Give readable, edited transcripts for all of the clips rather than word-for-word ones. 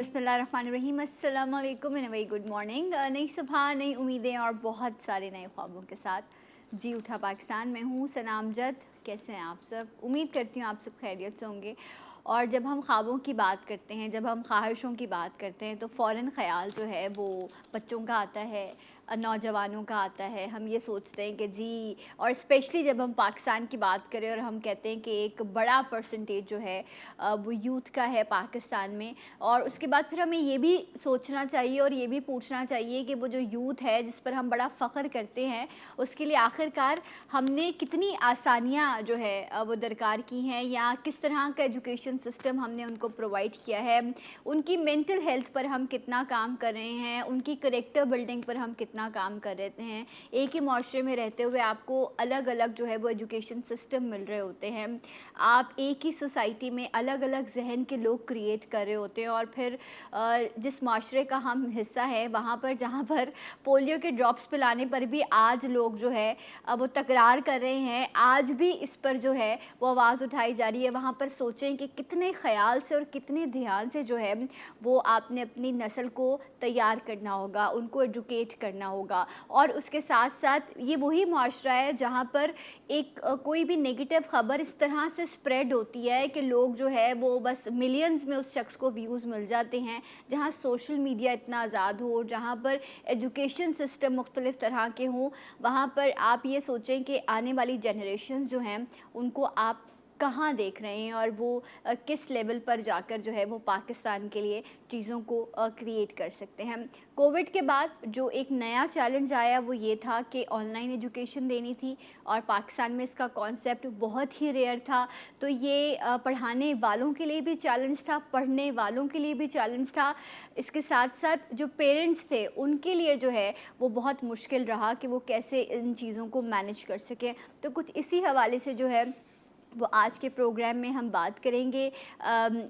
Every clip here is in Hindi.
बिस्मिल्लाहिर्रहमानिर्रहीम, अस्सलाम वालेकुम एंड वेरी गुड मॉर्निंग। नई सुबह, नई उम्मीदें और बहुत सारे नए ख्वाबों के साथ जी उठा पाकिस्तान। मैं हूँ सना अमजद। कैसे हैं आप सब? उम्मीद करती हूँ आप सब खैरियत से होंगे। और जब हम ख्वाबों की बात करते हैं, जब हम ख्वाहिशों की बात करते हैं, तो फ़ौरन ख़याल जो है वो बच्चों का आता है, नौजवानों का आता है। हम ये सोचते हैं कि जी, और स्पेशली जब हम पाकिस्तान की बात करें और हम कहते हैं कि एक बड़ा परसेंटेज जो है वो यूथ का है पाकिस्तान में। और उसके बाद फिर हमें ये भी सोचना चाहिए और ये भी पूछना चाहिए कि वो जो यूथ है जिस पर हम बड़ा फ़ख्र करते हैं, उसके लिए आखिरकार हमने कितनी आसानियाँ जो है वो दरकार की हैं, या किस तरह का एजुकेशन सिस्टम हमने उनको प्रोवाइड किया है, उनकी मेंटल हेल्थ पर हम कितना काम कर रहे हैं, उनकी करेक्टर बिल्डिंग पर हम कितना काम कर रहे हैं। एक ही माशरे में रहते हुए आपको अलग अलग जो है वो एजुकेशन सिस्टम मिल रहे होते हैं। आप एक ही सोसाइटी में अलग अलग जहन के लोग क्रिएट कर रहे होते हैं। और फिर जिस माशरे का हम हिस्सा है वहाँ पर, जहाँ पर पोलियो के ड्रॉप्स पिलाने पर भी आज लोग जो है वो तकरार कर रहे हैं, आज भी इस पर जो है वो आवाज़ उठाई जा रही है। वहाँ पर सोचें कि कितने ख़याल से और कितने ध्यान से जो है वो आपने अपनी नस्ल को तैयार करना होगा, उनको एजुकेट करना होगा। और उसके साथ साथ ये वही माशरा है जहाँ पर एक कोई भी नेगेटिव ख़बर इस तरह से स्प्रेड होती है कि लोग जो है वो बस मिलियंस में उस शख्स को व्यूज़ मिल जाते हैं। जहाँ सोशल मीडिया इतना आज़ाद हो, जहाँ पर एजुकेशन सिस्टम मुख्तलिफ़ तरह के हों, वहाँ पर आप ये सोचें कि आने वाली जनरेशन्स जो हैं उनको आप कहाँ देख रहे हैं, और वो किस लेवल पर जाकर जो है वो पाकिस्तान के लिए चीज़ों को क्रिएट कर सकते हैं। कोविड के बाद जो एक नया चैलेंज आया वो ये था कि ऑनलाइन एजुकेशन देनी थी, और पाकिस्तान में इसका कॉन्सेप्ट बहुत ही रेयर था। तो ये पढ़ाने वालों के लिए भी चैलेंज था, पढ़ने वालों के लिए भी चैलेंज था। इसके साथ साथ जो पेरेंट्स थे उनके लिए जो है वो बहुत मुश्किल रहा कि वो कैसे इन चीज़ों को मैनेज कर सकें। तो कुछ इसी हवाले से जो है वो आज के प्रोग्राम में हम बात करेंगे।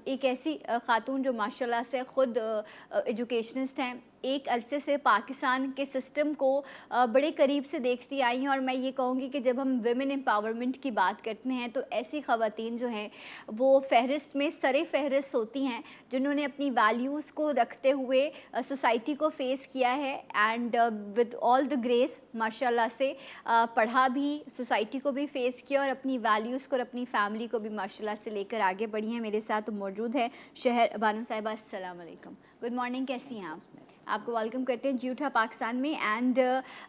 एक ऐसी ख़ातून जो माशाल्लाह से ख़ुद एजुकेशनिस्ट हैं, एक अरसे से पाकिस्तान के सिस्टम को बड़े करीब से देखती आई हैं। और मैं ये कहूँगी कि जब हम विमेन एम्पावरमेंट की बात करते हैं तो ऐसी ख़वातीन जो हैं वो फ़हरिस्त में सरे फ़हरिस्त होती हैं, जिन्होंने अपनी वैल्यूज़ को रखते हुए सोसाइटी को फ़ेस किया है, and with all the grace माशाल्लाह से पढ़ा भी, सोसाइटी को भी फ़ेस किया, और अपनी वैल्यूज़ को और अपनी फ़ैमिली को भी माशाल्लाह से लेकर आगे बढ़ी हैं। मेरे साथ मौजूद है शहर बानो साहिबा। अस्सलाम वालेकुम, गुड मॉर्निंग, कैसी हैं आप? आपको वेलकम करते हैं जी उठा पाकिस्तान में। एंड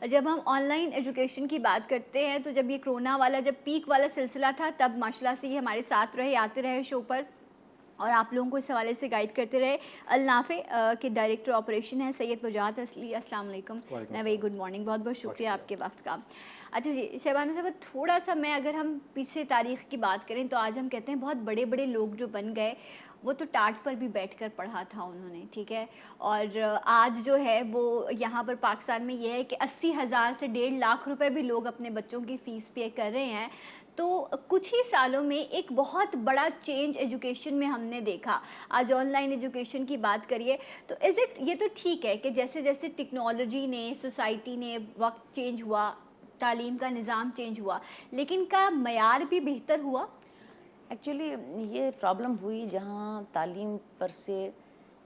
जब हम ऑनलाइन एजुकेशन की बात करते हैं तो जब ये कोरोना वाला जब पीक वाला सिलसिला था तब माशाल्लाह से ये हमारे साथ रहे, आते रहे शो पर, और आप लोगों को इस हवाले से गाइड करते रहे। अल-नाफ़े के डायरेक्टर ऑपरेशन है सैयद वजाहत असली। अस्सलाम वालेकुम, वेरी गुड मॉर्निंग, बहुत बहुत शुक्रिया आपके वक्त का। अच्छा जी शहबाना साहब, थोड़ा सा मैं अगर हम पीछे तारीख़ की बात करें तो आज हम कहते हैं बहुत बड़े बड़े लोग जो बन गए वो तो टाट पर भी बैठकर पढ़ा था उन्होंने, ठीक है। और आज जो है वो यहाँ पर पाकिस्तान में ये है कि 80,000 से 1.5 लाख रुपए भी लोग अपने बच्चों की फ़ीस पे कर रहे हैं। तो कुछ ही सालों में एक बहुत बड़ा चेंज एजुकेशन में हमने देखा। आज ऑनलाइन एजुकेशन की बात करिए तो इज़ इट, ये तो ठीक है कि जैसे जैसे टेक्नोलॉजी ने, सोसाइटी ने, वक्त चेंज हुआ, तालीम का निज़ाम चेंज हुआ, लेकिन का मयार भी बेहतर हुआ? एक्चुअली ये प्रॉब्लम हुई जहाँ तालीम पर से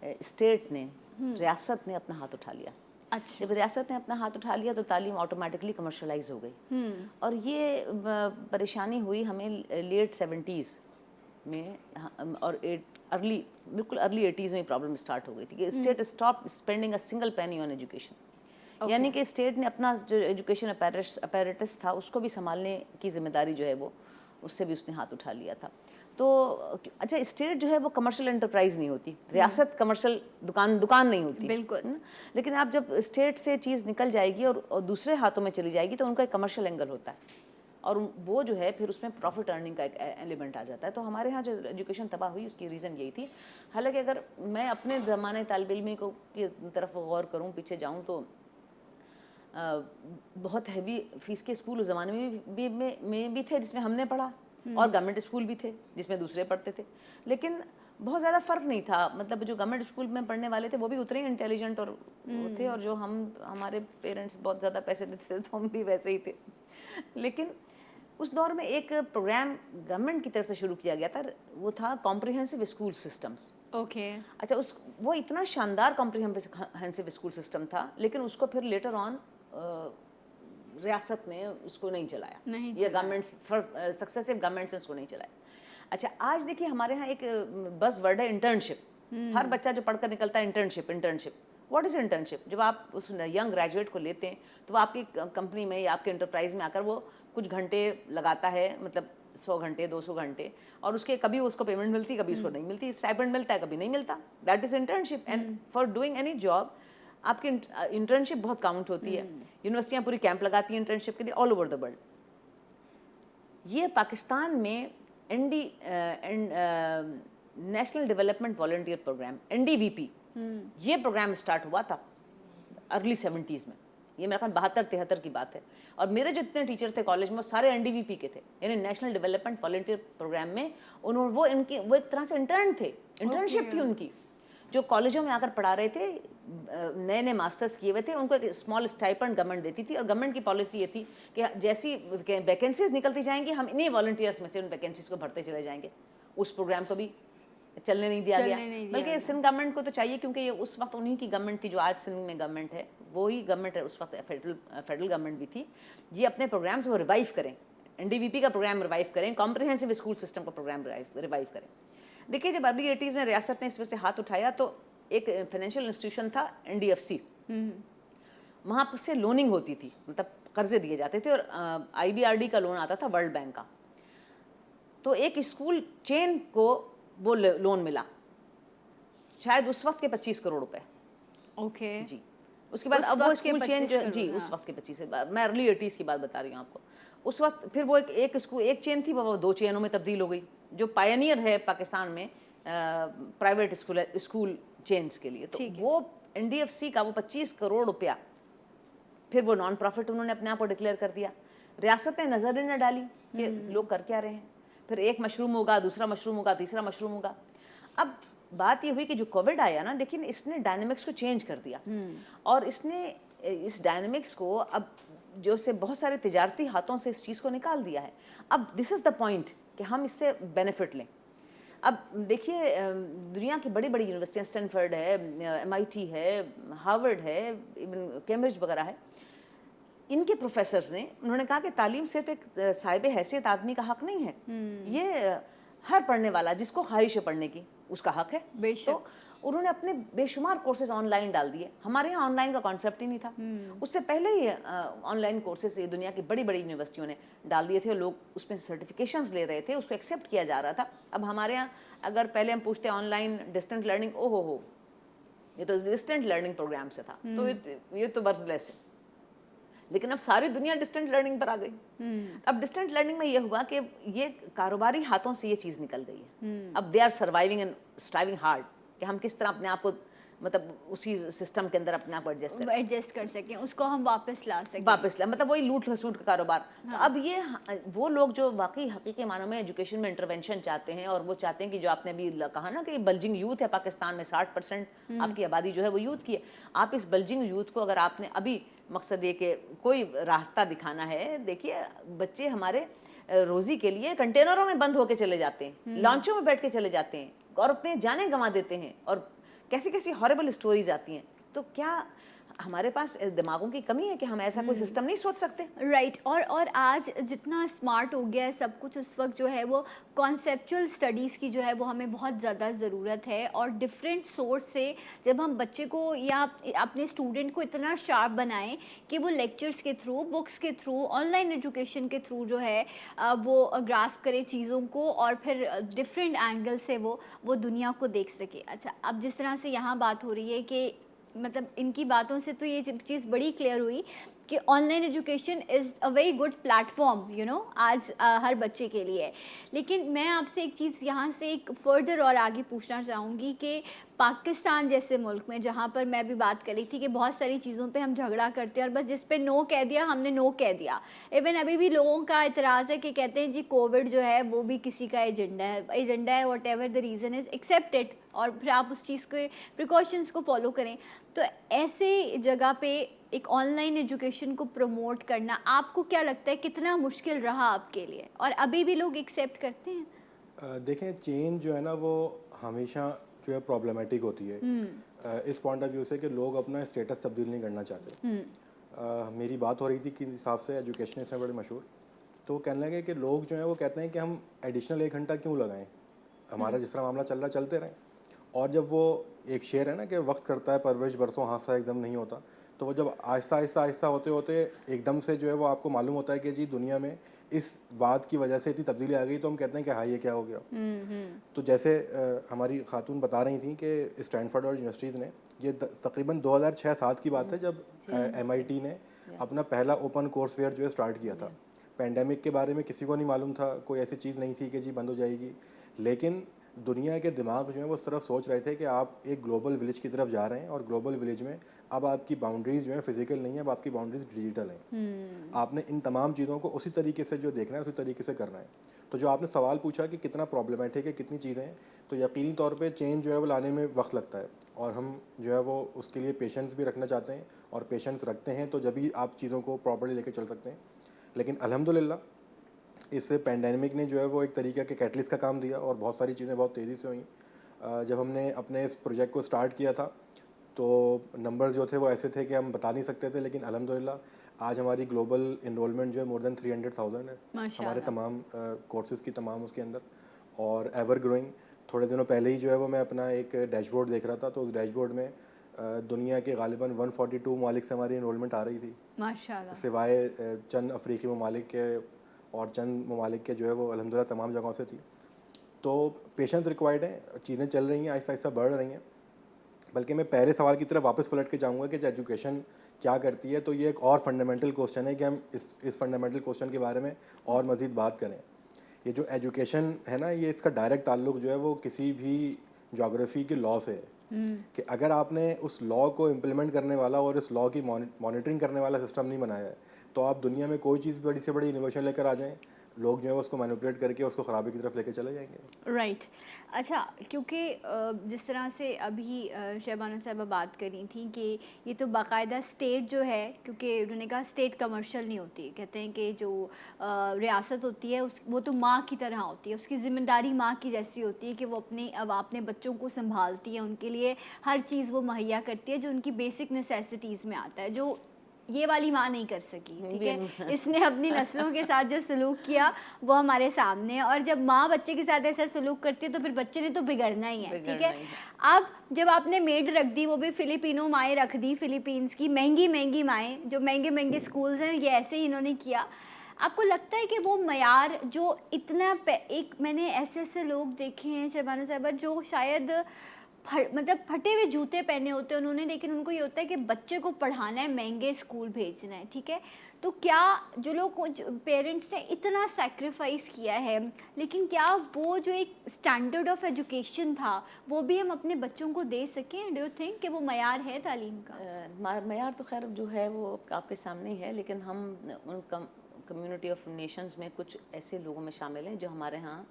स्टेट ने, रियासत ने अपना हाथ उठा लिया। अच्छा। जब रियासत ने अपना हाथ उठा लिया तो तालीम ऑटोमेटिकली कमर्शलाइज हो गई। और ये परेशानी हुई हमें लेट 70s में, और बिल्कुल अर्ली 80s में प्रॉब्लम स्टार्ट हो गई थी कि state stop spending a single penny on education. यानी कि स्टेट ने अपना जो एजुकेशन अपैरेटस था उसको भी संभालने की जिम्मेदारी जो है वो उससे भी उसने हाथ उठा लिया था। तो अच्छा, स्टेट जो है वो कमर्शियल एंटरप्राइज नहीं होती, रियासत कमर्शियल दुकान नहीं होती, बिल्कुल। लेकिन आप जब स्टेट से चीज़ निकल जाएगी और दूसरे हाथों में चली जाएगी तो उनका एक कमर्शियल एंगल होता है, और वो जो है फिर उसमें प्रॉफिट अर्निंग का एक एलिमेंट आ जाता है। तो हमारे यहाँ जो एजुकेशन तबाह हुई उसकी रीज़न यही थी। हालांकि अगर मैं अपने ज़माने तालिब इल्मी को की तरफ गौर करूँ, पीछे जाऊँ, तो बहुत हैवी फीस के स्कूल उस ज़माने में भी थे जिसमें हमने पढ़ा, और गवर्नमेंट स्कूल भी थे जिसमें दूसरे पढ़ते थे, लेकिन बहुत ज़्यादा फ़र्क नहीं था। मतलब जो गवर्नमेंट स्कूल में पढ़ने वाले थे वो भी उतने ही इंटेलिजेंट और थे, और जो हमारे पेरेंट्स बहुत ज़्यादा पैसे देते थे तो हम भी वैसे ही थे। लेकिन उस दौर में एक प्रोग्राम गवर्नमेंट की तरफ से शुरू किया गया था, वो था कॉम्प्रिहेंसिव स्कूल सिस्टम्स। ओके। अच्छा, वो इतना शानदार कॉम्प्रिहेंसिव स्कूल सिस्टम था, लेकिन उसको फिर लेटर ऑन रियासत ने उसको नहीं चलाया, या गवर्नमेंट्स सक्सेसिव गवर्नमेंट्स ने उसको नहीं चलाया। अच्छा, आज देखिए हमारे यहाँ एक बस वर्ड है इंटर्नशिप। हर बच्चा जो पढ़कर निकलता है internship internship. What is internship? जब आप उस यंग ग्रेजुएट को लेते हैं तो वो आपकी कंपनी में या आपके एंटरप्राइज में आकर वो कुछ घंटे लगाता है, मतलब 100 घंटे 200 घंटे, और उसके कभी उसको पेमेंट मिलती, कभी उसको नहीं मिलती, स्टाइपेंड मिलता है, कभी नहीं मिलता। That is internship. And for doing any job आपकी इंटर्नशिप बहुत काउंट होती है। यूनिवर्सिटियाँ पूरी कैंप लगाती हैं इंटर्नशिप के लिए ऑल ओवर द वर्ल्ड। ये पाकिस्तान में national development volunteer programme NDVP, ये प्रोग्राम स्टार्ट हुआ था अर्ली 70s में। ये मेरे ख्याल 72-73 की बात है। और मेरे जो इतने टीचर थे कॉलेज में वो सारे NDVP के थे, यानी नेशनल डेवलपमेंट वॉलंटियर प्रोग्राम में। उन्होंने वो एक तरह से इंटर्न थे, इंटर्नशिप थी उनकी। जो कॉलेजों में आकर पढ़ा रहे थे, नए नए मास्टर्स किए हुए थे, उनको एक स्मॉल स्टाइपेंड गवर्नमेंट देती थी। और गवर्नमेंट की पॉलिसी ये थी कि जैसी वैकेंसीज निकलती जाएंगी हम इन्हीं वॉलंटियर्स में से उन वैकेंसीज को भरते चले जाएंगे। उस प्रोग्राम को भी चलने नहीं दिया गया। बल्कि सिंध गवर्नमेंट को तो चाहिए, क्योंकि ये उस वक्त उन्हीं की गवर्नमेंट थी जो आज सिंध में गवर्नमेंट है, वही गवर्नमेंट है उस वक्त फेडरल गवर्नमेंट भी थी। ये अपने प्रोग्राम्स को रिवाइव करें, NDVP का प्रोग्राम रिवाइव करें, कॉम्प्रिहेंसिव स्कूल सिस्टम का प्रोग्राम रिवाइव करें। देखिए, जब अर्ली 80s में रियासत ने इस वजह से हाथ उठाया तो एक फाइनेंशियल इंस्टीट्यूशन था NDFC, वहाँ से लोनिंग होती थी, मतलब कर्जे दिए जाते थे, और IBRD का लोन आता था, वर्ल्ड बैंक का। तो एक स्कूल चेन को वो लोन मिला, शायद उस वक्त के 25 करोड़ रुपए। ओके जी। उसके बाद अब वो स्कूल चेन जो, जी उस वक्त के 25 से, मैं अर्ली 80s की बात बता रही हूँ आपको। उस वक्त फिर वो एक चेन थी, वो 2 चेनों में तब्दील हो गई। जो पायनियर है पाकिस्तान में प्राइवेट स्कूल चेन्स के लिए, तो वो NDFC का वो 25 करोड़ रुपया फिर वो नॉन प्रॉफिट उन्होंने अपने आप को डिक्लेयर कर दिया। रियासत ने नजर ही न डाली कि लोग कर क्या रहे हैं। फिर एक मशरूम होगा, दूसरा मशरूम होगा, तीसरा मशरूम होगा। अब बात ये हुई कि जो कोविड आया ना, देखिए इसने डायनेमिक्स को चेंज कर दिया, और इसने इस डायनेमिक्स को अब जो से बहुत सारे तिजारती हाथों से इस चीज़ को निकाल दिया है। अब दिस इज़ द पॉइंट कि हम इससे बेनिफिट लें। अब देखिए, दुनिया की बड़ी बड़ी यूनिवर्सिटियाँ, स्टैनफोर्ड है, MIT है, हार्वर्ड है, इवन कैम्ब्रिज वगैरह है, इनके प्रोफेसर्स ने उन्होंने कहा कि तालीम सिर्फ एक साहिब हैसियत आदमी का हक नहीं है, ये हर पढ़ने वाला जिसको ख्वाहिश है पढ़ने की उसका हक है। तो उन्होंने अपने बेशुमार कोर्सेज ऑनलाइन डाल दिए। हमारे यहाँ ऑनलाइन का कॉन्सेप्ट ही नहीं था। उससे पहले ही ऑनलाइन कोर्सेज ये दुनिया की बड़ी बड़ी यूनिवर्सिटियों ने डाल दिए थे, और लोग उसमें सर्टिफिकेशंस ले रहे थे, उसको एक्सेप्ट किया जा रहा था। अब हमारे यहाँ अगर पहले हम पूछते हैं ऑनलाइन डिस्टेंट लर्निंग, ओ हो ये तो डिस्टेंट लर्निंग प्रोग्राम से था, तो ये तो बर्थलेस है। लेकिन अब सारी दुनिया डिस्टेंट लर्निंग पर आ गई। अब डिस्टेंट लर्निंग में ये हुआ कि ये कारोबारी हाथों से ये चीज़ निकल गई है। अब they are surviving and striving hard कि हम किस तरह अपने आप को, मतलब उसी सिस्टम के अंदर अपने आप को एडजस्ट कर सकें, उसको हम वापस ला, मतलब वही लूट खसूट का कारोबार। हाँ। तो अब ये वो लोग जो वाकई हकीकी मानों में एजुकेशन में इंटरवेंशन चाहते हैं, और वो चाहते हैं कि जो आपने अभी कहा ना कि बल्जिंग यूथ है पाकिस्तान में, 60% आपकी आबादी जो है वो यूथ की है। आप इस बल्जिंग यूथ को अगर आपने अभी मकसद ये कि कोई रास्ता दिखाना है, देखिए बच्चे हमारे रोज़ी के लिए कंटेनरों में बंद होके चले जाते हैं, लॉन्चों में बैठ के चले जाते हैं, और अपने जाने गंवा देते हैं, और कैसी कैसी हॉरिबल स्टोरीज आती हैं। तो क्या हमारे पास दिमागों की कमी है कि हम ऐसा कोई सिस्टम नहीं सोच सकते? राइट। और आज जितना स्मार्ट हो गया है सब कुछ, उस वक्त जो है वो कॉन्सेप्चुअल स्टडीज़ की जो है वो हमें बहुत ज़्यादा ज़रूरत है। और डिफरेंट सोर्स से जब हम बच्चे को या अपने स्टूडेंट को इतना शार्प बनाएं कि वो लेक्चर्स के थ्रू, बुक्स के थ्रू, ऑनलाइन एजुकेशन के थ्रू जो है वो ग्रास्प करे चीज़ों को, और फिर डिफरेंट एंगल से वो दुनिया को देख सके। अच्छा, अब जिस तरह से यहाँ बात हो रही है कि मतलब इनकी बातों से तो ये चीज़ बड़ी क्लियर हुई कि online education is a very good platform, you know, आज हर बच्चे के लिए। लेकिन मैं आपसे एक चीज़ यहाँ से एक फर्दर और आगे पूछना चाहूँगी कि पाकिस्तान जैसे मुल्क में, जहाँ पर मैं भी बात कर रही थी कि बहुत सारी चीज़ों पे हम झगड़ा करते हैं और बस जिस पे नो कह दिया हमने नो कह दिया। इवन अभी भी लोगों का इतराज़ है कि कहते हैं जी कोविड जो है वो भी किसी का एजेंडा है, whatever the reason is, accept it, और फिर आप उस चीज़ के प्रिकॉशंस को फॉलो करें। तो ऐसे जगह पे एक ऑनलाइन एजुकेशन को प्रमोट करना आपको क्या लगता है कितना मुश्किल रहा आपके लिए, और अभी भी लोग एक्सेप्ट करते हैं? देखें, चेंज जो है ना वो हमेशा जो है प्रॉब्लमेटिक होती है इस पॉइंट ऑफ व्यू से कि लोग अपना स्टेटस तब्दील नहीं करना चाहते। मेरी बात हो रही थी कि हिसाब से एजुकेशनिस्ट हैं बड़े मशहूर, तो वो कहने लगे कि लोग जो हैं वो कहते हैं कि हम एडिशनल 1 घंटा क्यों लगाएं, हमारा जिस तरह मामला चल रहा चलते रहें। और जब वो एक शेर है ना कि वक्त करता है परवरिश बरसों हादसा एकदम नहीं होता, तो वो जब आहिस्ता आहिस्ता आहिस्ता होते होते एकदम से जो है वो आपको मालूम होता है कि जी दुनिया में इस बात की वजह से इतनी तब्दीली आ गई, तो हम कहते हैं कि हाँ ये क्या हो गया। तो जैसे हमारी खातून बता रही थी कि स्टैनफोर्ड और यूनिवर्सिटीज़ ने ये तकरीबन 2006-07 की बात है जब MIT ने अपना पहला ओपन कोर्स वेयर जो है स्टार्ट किया था। पेंडेमिक के बारे में किसी को नहीं मालूम था, कोई ऐसी चीज़ नहीं थी कि जी बंद हो जाएगी, लेकिन दुनिया के दिमाग जो है वो उस तरफ सोच रहे थे कि आप एक ग्लोबल विलेज की तरफ जा रहे हैं, और ग्लोबल विलेज में अब आपकी बाउंड्रीज जो है फिजिकल नहीं है, अब आपकी बाउंड्रीज डिजिटल हैं। आपने इन तमाम चीज़ों को उसी तरीके से जो देखना है उसी तरीके से करना है। तो जो आपने सवाल पूछा कि कितना प्रॉब्लमेटिक है, कितनी चीज़ें हैं, तो यकीनी तौर पे चेंज जो है वो लाने में वक्त लगता है, और हम जो है वो उसके लिए पेशेंस भी रखना चाहते हैं, और पेशेंस रखते हैं तो जब भी आप चीज़ों को प्रॉपर्ली लेके चल सकते हैं। लेकिन अल्हम्दुलिल्लाह इस पैंडेमिक ने जो है वो एक तरीके के कैटलिस्ट का काम दिया, और बहुत सारी चीज़ें बहुत तेज़ी से हुई। जब हमने अपने इस प्रोजेक्ट को स्टार्ट किया था तो नंबर जो थे वो ऐसे थे कि हम बता नहीं सकते थे, लेकिन अल्हम्दुलिल्लाह आज हमारी ग्लोबल इनरोलमेंट जो है मोर देन 300,000 है हमारे तमाम कोर्सेज़ की तमाम उसके अंदर, और एवर ग्रोइंग। थोड़े दिनों पहले ही जो है वो मैं अपना एक डैशबोर्ड देख रहा था, तो उस डैशबोर्ड में दुनिया के गालिबन 142 ममालिक से हमारी इनरोलमेंट आ रही थी, माशाल्लाह। सिवाय चंद अफ्रीकी ममालिक के और चंद ममालिक के जो है वो अल्हम्दुलिल्लाह तमाम जगहों से थी। तो पेशेंस रिक्वायर्ड है, चीज़ें चल रही हैं, आहिस्ता आहिस्ता बढ़ रही हैं। बल्कि मैं पहले सवाल की तरफ वापस पलट के जाऊँगा कि जो एजुकेशन क्या करती है, तो ये एक और फंडामेंटल क्वेश्चन है कि हम इस फंडामेंटल क्वेश्चन के बारे में और मज़ीद बात करें। ये जो एजुकेशन है ना, ये इसका डायरेक्ट ताल्लुक जो है वो किसी भी जोग्राफ़ी के लॉ से है, कि अगर आपने उस लॉ को इम्प्लीमेंट करने वाला और इस लॉ की मॉनिटरिंग करने वाला सिस्टम नहीं बनाया है, तो आप दुनिया में कोई चीज़ बड़ी से बड़ी इनोवेशन लेकर आ जाएं, लोग जो है उसको मैनिपुलेट करके उसको ख़राबी की तरफ लेके चले जाएंगे। राइट। अच्छा, क्योंकि जिस तरह से अभी शहबानो साहबा बात करी थी कि ये तो बाकायदा स्टेट जो है, क्योंकि उन्होंने कहा स्टेट कमर्शियल नहीं होती, कहते हैं कि जो रियासत होती है उस वो तो माँ की तरह होती है, उसकी ज़िम्मेदारी माँ की जैसी होती है कि वो अपने बच्चों को संभालती है, उनके लिए हर चीज़ वो मुहैया करती है जो उनकी बेसिक नेसेसिटीज़ में आता है, जो ये वाली माँ नहीं कर सकी। ठीक है, इसने अपनी नस्लों के साथ जो सलूक किया वो हमारे सामने है, और जब माँ बच्चे के साथ ऐसा सलूक करती है तो फिर बच्चे ने तो बिगड़ना ही है। ठीक है, अब जब आपने मेड रख दी, वो भी फिलिपिनो माएँ रख दी, फिलीपींस की महंगी महंगी माएँ, जो महंगे महंगे स्कूल्स हैं, ये ऐसे ही इन्होंने किया। आपको लगता है कि वो मयार जो इतना एक मैंने ऐसे लोग देखे हैं शहबानो साहबा जो शायद मतलब फटे हुए जूते पहने होते हैं उन्होंने, लेकिन उनको ये होता है कि बच्चे को पढ़ाना है, महंगे स्कूल भेजना है। ठीक है, तो क्या जो लोग पेरेंट्स ने इतना सैक्रिफाइस किया है, लेकिन क्या वो जो एक स्टैंडर्ड ऑफ एजुकेशन था वो भी हम अपने बच्चों को दे सकें? डू यू थिंक कि वो मयार है तालीम का? मयार तो खैर जो है वो आपके सामने ही है, लेकिन हम उन कम्युनिटी ऑफ नेशंस में कुछ ऐसे लोगों में शामिल हैं जो हमारे यहाँ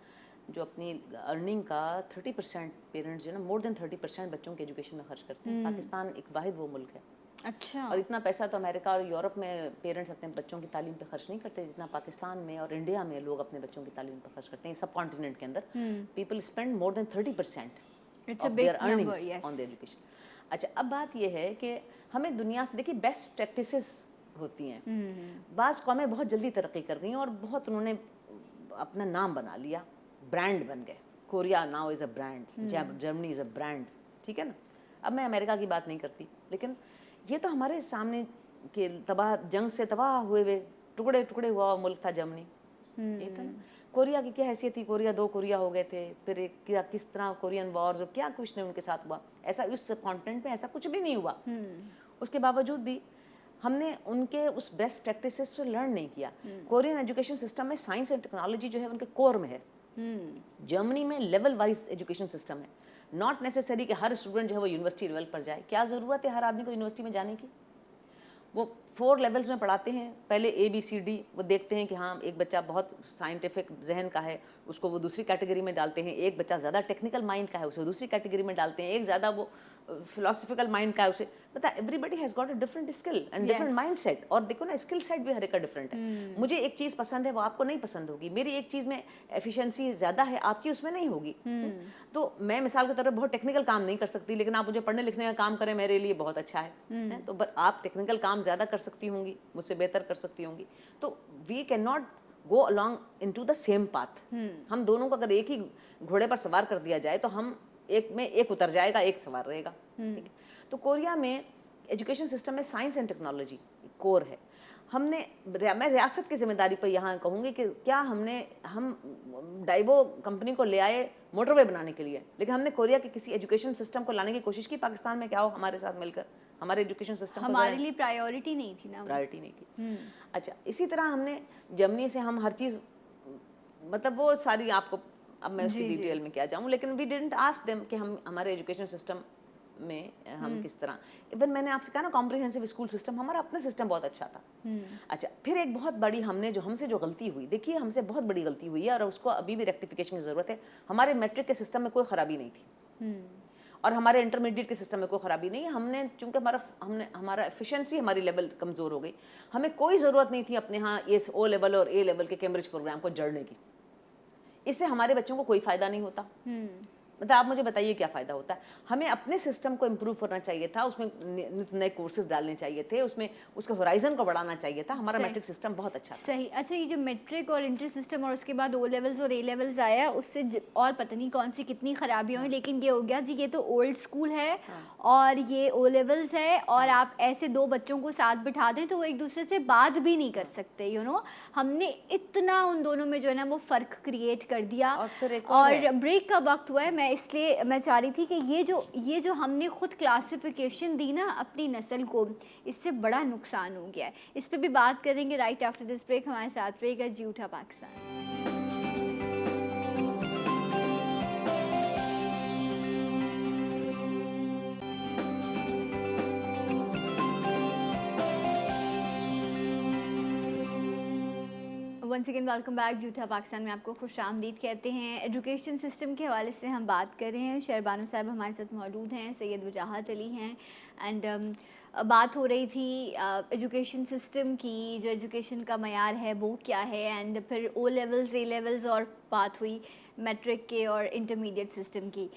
जो अपनी अर्निंग का 30% पेरेंट्स जो है ना, मोर देन 30% बच्चों के एजुकेशन में खर्च करते हैं। पाकिस्तान एक वाहिद वो मुल्क है, अच्छा, और इतना पैसा तो अमेरिका और यूरोप में पेरेंट्स अपने बच्चों की तालीम पे खर्च नहीं करते जितना पाकिस्तान में और इंडिया में लोग अपने बच्चों की तालीम पर खर्च करते हैं। सब कॉन्टिनेंट के अंदर people spend more than 30% of their earnings on the education. अच्छा, अब बात यह है कि हमें दुनिया से देखिए बेस्ट प्रैक्टिसेस होती हैं। बाज़ कौमें बहुत जल्दी तरक्की कर गई और बहुत उन्होंने अपना नाम बना लिया, ब्रांड बन गए। Korea now is a brand, Germany is a brand, ठीक है ना। अब मैं अमेरिका की बात नहीं करती, लेकिन ये तो हमारे सामने के जंग से तबाह हुए टुकड़े टुकड़े हुआ मुल्क था जर्मनी, ये था ना। कोरिया की क्या हैसियत थी, कोरिया 2 कोरिया हो गए थे, फिर क्या किस तरह कोरियन वॉर्स और क्या कुछ नहीं उनके साथ हुआ, ऐसा उस कॉन्टिनेंट में ऐसा कुछ भी नहीं हुआ। उसके बावजूद भी हमने उनके उस बेस्ट प्रैक्टिसेस से लर्न नहीं किया। कोरियन एजुकेशन सिस्टम में साइंस एंड टेक्नोलॉजी जो है उनके कोर में है। जर्मनी में लेवल वाइज एजुकेशन सिस्टम है, नॉट नेसेसरी कि हर स्टूडेंट जो है वो यूनिवर्सिटी लेवल पर जाए। क्या ज़रूरत है हर आदमी को यूनिवर्सिटी में जाने की? वो 4 लेवल्स में पढ़ाते हैं, पहले ABCD, वो देखते हैं कि हाँ एक बच्चा बहुत साइंटिफिक जहन का है, उसको वो दूसरी कैटेगरी में डालते हैं। एक बच्चा ज़्यादा टेक्निकल माइंड का है, उसे दूसरी कैटेगरी में डालते हैं। एक ज़्यादा वो फिलोसफिकल माइंड का है उसे पता, everybody has got a different skill and different mind set. और देखो ना, स्किल सेट भी हर एक का डिफरेंट है। मुझे एक चीज़ पसंद है, वो आपको नहीं पसंद होगी। मेरी एक चीज़ में एफिशिएंसी ज़्यादा है, आपकी उसमें नहीं होगी। तो मैं मिसाल के तौर पर बहुत टेक्निकल काम नहीं कर सकती, लेकिन आप मुझे पढ़ने लिखने का काम करें, मेरे लिए बहुत अच्छा है। तो आप टेक्निकल काम ज़्यादा कर सकती होंगी, मुझसे बेहतर कर सकती होंगी। तो we can not go along into the same path. हम दोनों को अगर एक ही घोड़े पर सवार कर दिया जाए तो हम एक में एक उतर जाएगा, एक सवार रहेगा। ठीक है। तो कोरिया में एजुकेशन सिस्टम में साइंस एंड टेक्नोलॉजी कोर है। मैं रियासत की जिम्मेदारी पर यहाँ कहूँगी कि क्या हम डाइवो कंपनी को ले आए मोटरवे बनाने के लिए, लेकिन हमने कोरिया के किसी एजुकेशन सिस्टम को लाने की कोशिश की पाकिस्तान में। क्या हो हमारे साथ मिलकर हमारे एजुकेशन सिस्टम हमारे लिए प्रायोरिटी नहीं थी ना, प्रायोरिटी नहीं थी। अच्छा, इसी तरह हमने जर्मनी से हम हर चीज़, मतलब वो सारी आपको, अब मैं उसकी डिटेल में क्या जाऊँ, लेकिन वी डिडंट आस्क देम कि हम हमारे एजुकेशन सिस्टम में हम किस तरह, इवन मैंने आपसे कहा ना कॉम्प्रिहेंसिव स्कूल सिस्टम, हमारा अपना सिस्टम बहुत अच्छा था। अच्छा, फिर एक बहुत बड़ी हमसे जो गलती हुई, देखिए हमसे बहुत बड़ी गलती हुई है और उसको अभी भी रेक्टिफिकेशन की ज़रूरत है। हमारे मैट्रिक के सिस्टम में कोई ख़राबी नहीं थी और हमारे इंटरमीडिएट के सिस्टम में कोई ख़राबी नहीं है। हमने चूंकि हमारा एफिशिएंसी, हमारी लेवल कमज़ोर हो गई, हमें कोई ज़रूरत नहीं थी अपने यहाँ ये ओ लेवल और ए लेवल के कैम्ब्रिज प्रोग्राम को जड़ने की। इससे हमारे बच्चों को कोई फ़ायदा नहीं होता। मतलब आप मुझे बताइए क्या फ़ायदा होता है? हमें अपने सिस्टम को इम्प्रूव करना चाहिए था, उसमें नए कोर्सेज डालने चाहिए थे, उसमें उसके होराइजन को बढ़ाना चाहिए था। हमारा मैट्रिक सिस्टम बहुत अच्छा था। सही। अच्छा, ये जो मैट्रिक और इंटर सिस्टम और उसके बाद ओ लेवल्स और ए लेवल्स आया, उससे और पता नहीं कौन सी कितनी खराबियाँ हुई, लेकिन ये हो गया जी, ये तो ओल्ड स्कूल है और ये ओ लेवल्स है और आप ऐसे दो बच्चों को साथ बिठा दें तो वो एक दूसरे से बात भी नहीं कर सकते। हमने इतना उन दोनों में जो है ना वो फ़र्क क्रिएट कर दिया। और ब्रेक का वक्त हुआ है, मैं चाह रही थी कि ये जो हमने खुद क्लासिफिकेशन दी ना अपनी नस्ल को, इससे बड़ा नुकसान हो गया है। इस पे भी बात करेंगे राइट आफ्टर दिस ब्रेक। हमारे साथ रहेगा जी उठा Pakistan. Once again welcome back. जूठा पाकिस्तान में आपको खुश आमदीद कहते हैं। एजुकेशन सिस्टम के हवाले से हम बात कर रहे हैं। शहरबानो साहब हमारे साथ मौजूद हैं, सैयद वजाहत अली हैं एंड बात हो रही थी एजुकेशन सिस्टम की, जो एजुकेशन का मयार है वो क्या है, एंड फिर ओ लेवल्स, ए लेवल्स और बात हुई मैट्रिक के और इंटरमीडिएट सिस्टम की।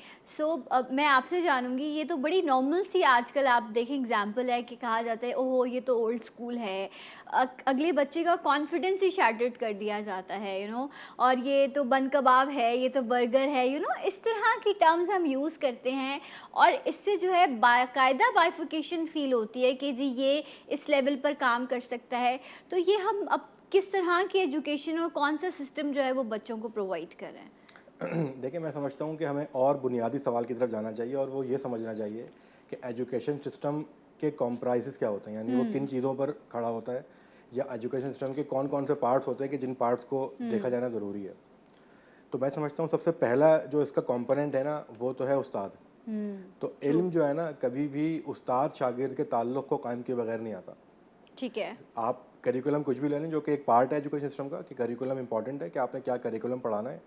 अब मैं आपसे जानूंगी, ये तो बड़ी नॉर्मल सी आजकल आप देखें एग्जांपल है कि कहा जाता है ओहो ये तो ओल्ड स्कूल है, अगले बच्चे का कॉन्फिडेंस ही शैटर्ड कर दिया जाता है और ये तो बन कबाब है, ये तो बर्गर है, इस तरह की टर्म्स हम यूज़ करते हैं और इससे जो है बाकायदा बाइफिकेशन फील होती है कि जी ये इस लेवल पर काम कर सकता है। तो ये हम अब किस तरह की एजुकेशन और कौन सा सिस्टम जो है वो बच्चों को प्रोवाइड कर रहे हैं? देखिए, मैं समझता हूँ कि हमें और बुनियादी सवाल की तरफ जाना चाहिए और वो ये समझना चाहिए कि एजुकेशन सिस्टम के कॉम्प्राइजेस क्या होते हैं, यानी वो किन चीज़ों पर खड़ा होता है, या एजुकेशन सिस्टम के कौन कौन से पार्ट्स होते हैं कि जिन पार्ट्स को देखा जाना ज़रूरी है। तो मैं समझता हूँ सबसे पहला जो इसका कॉम्पोनेंट है ना वो तो है उस्ताद। तो इल्म जो है ना कभी भी उस्ताद शागिर्द के ताल्लुक़ को कायम किए बगैर नहीं आता। ठीक है। आप करिकुलम कुछ भी ले लें जो कि एक पार्ट है एजुकेशन सिस्टम का, कि करिकुलम इंपॉर्टेंट है कि आपने क्या करिकुलम पढ़ाना है,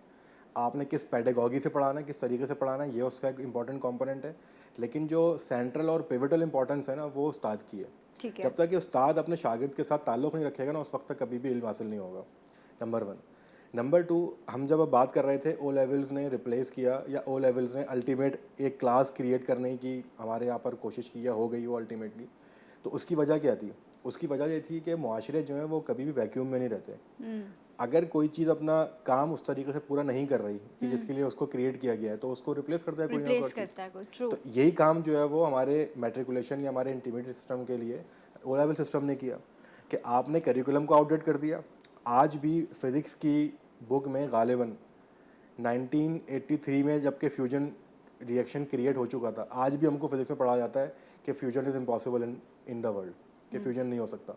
आपने किस पेडागॉजी से पढ़ाना है, किस तरीके से पढ़ाना है, ये उसका एक इंपॉर्टेंट कंपोनेंट है। लेकिन जो सेंट्रल और पिवटल इंपॉर्टेंस है ना वो उस्ताद की है। ठीक है। जब तक कि उस्ताद अपने शागिर्द के साथ ताल्लुक़ नहीं रखेगा ना उस वक्त तक कभी भी इल्म हासिल नहीं होगा। नंबर 1। नंबर 2, हम जब अब बात कर रहे थे ओ लेवल्स ने रिप्लेस किया या ओ लेवल्स ने अल्टीमेट एक क्लास क्रिएट करने की हमारे यहाँ पर कोशिश की या हो गई वो अल्टीमेटली, तो उसकी वजह क्या थी? उसकी वजह ये थी कि मुआशरे जो हैं वो कभी भी वैक्यूम में नहीं रहते। अगर कोई चीज़ अपना काम उस तरीके से पूरा नहीं कर रही कि जिसके लिए उसको क्रिएट किया गया है तो उसको रिप्लेस करता है कोई ना कोई। तो यही काम जो है वो हमारे मैट्रिकुलेशन या हमारे इंटरमीडिएट सिस्टम के लिए ओ लेवल सिस्टम ने किया कि आपने करिकुलम को आउटडेट कर दिया। आज भी फिज़िक्स की बुक में गालिबन 1983 में जबकि फ्यूजन रिएक्शन क्रिएट हो चुका था, आज भी हमको फिज़िक्स में पढ़ा जाता है कि fusion is impossible in the world, कि फ्यूजन नहीं हो सकता।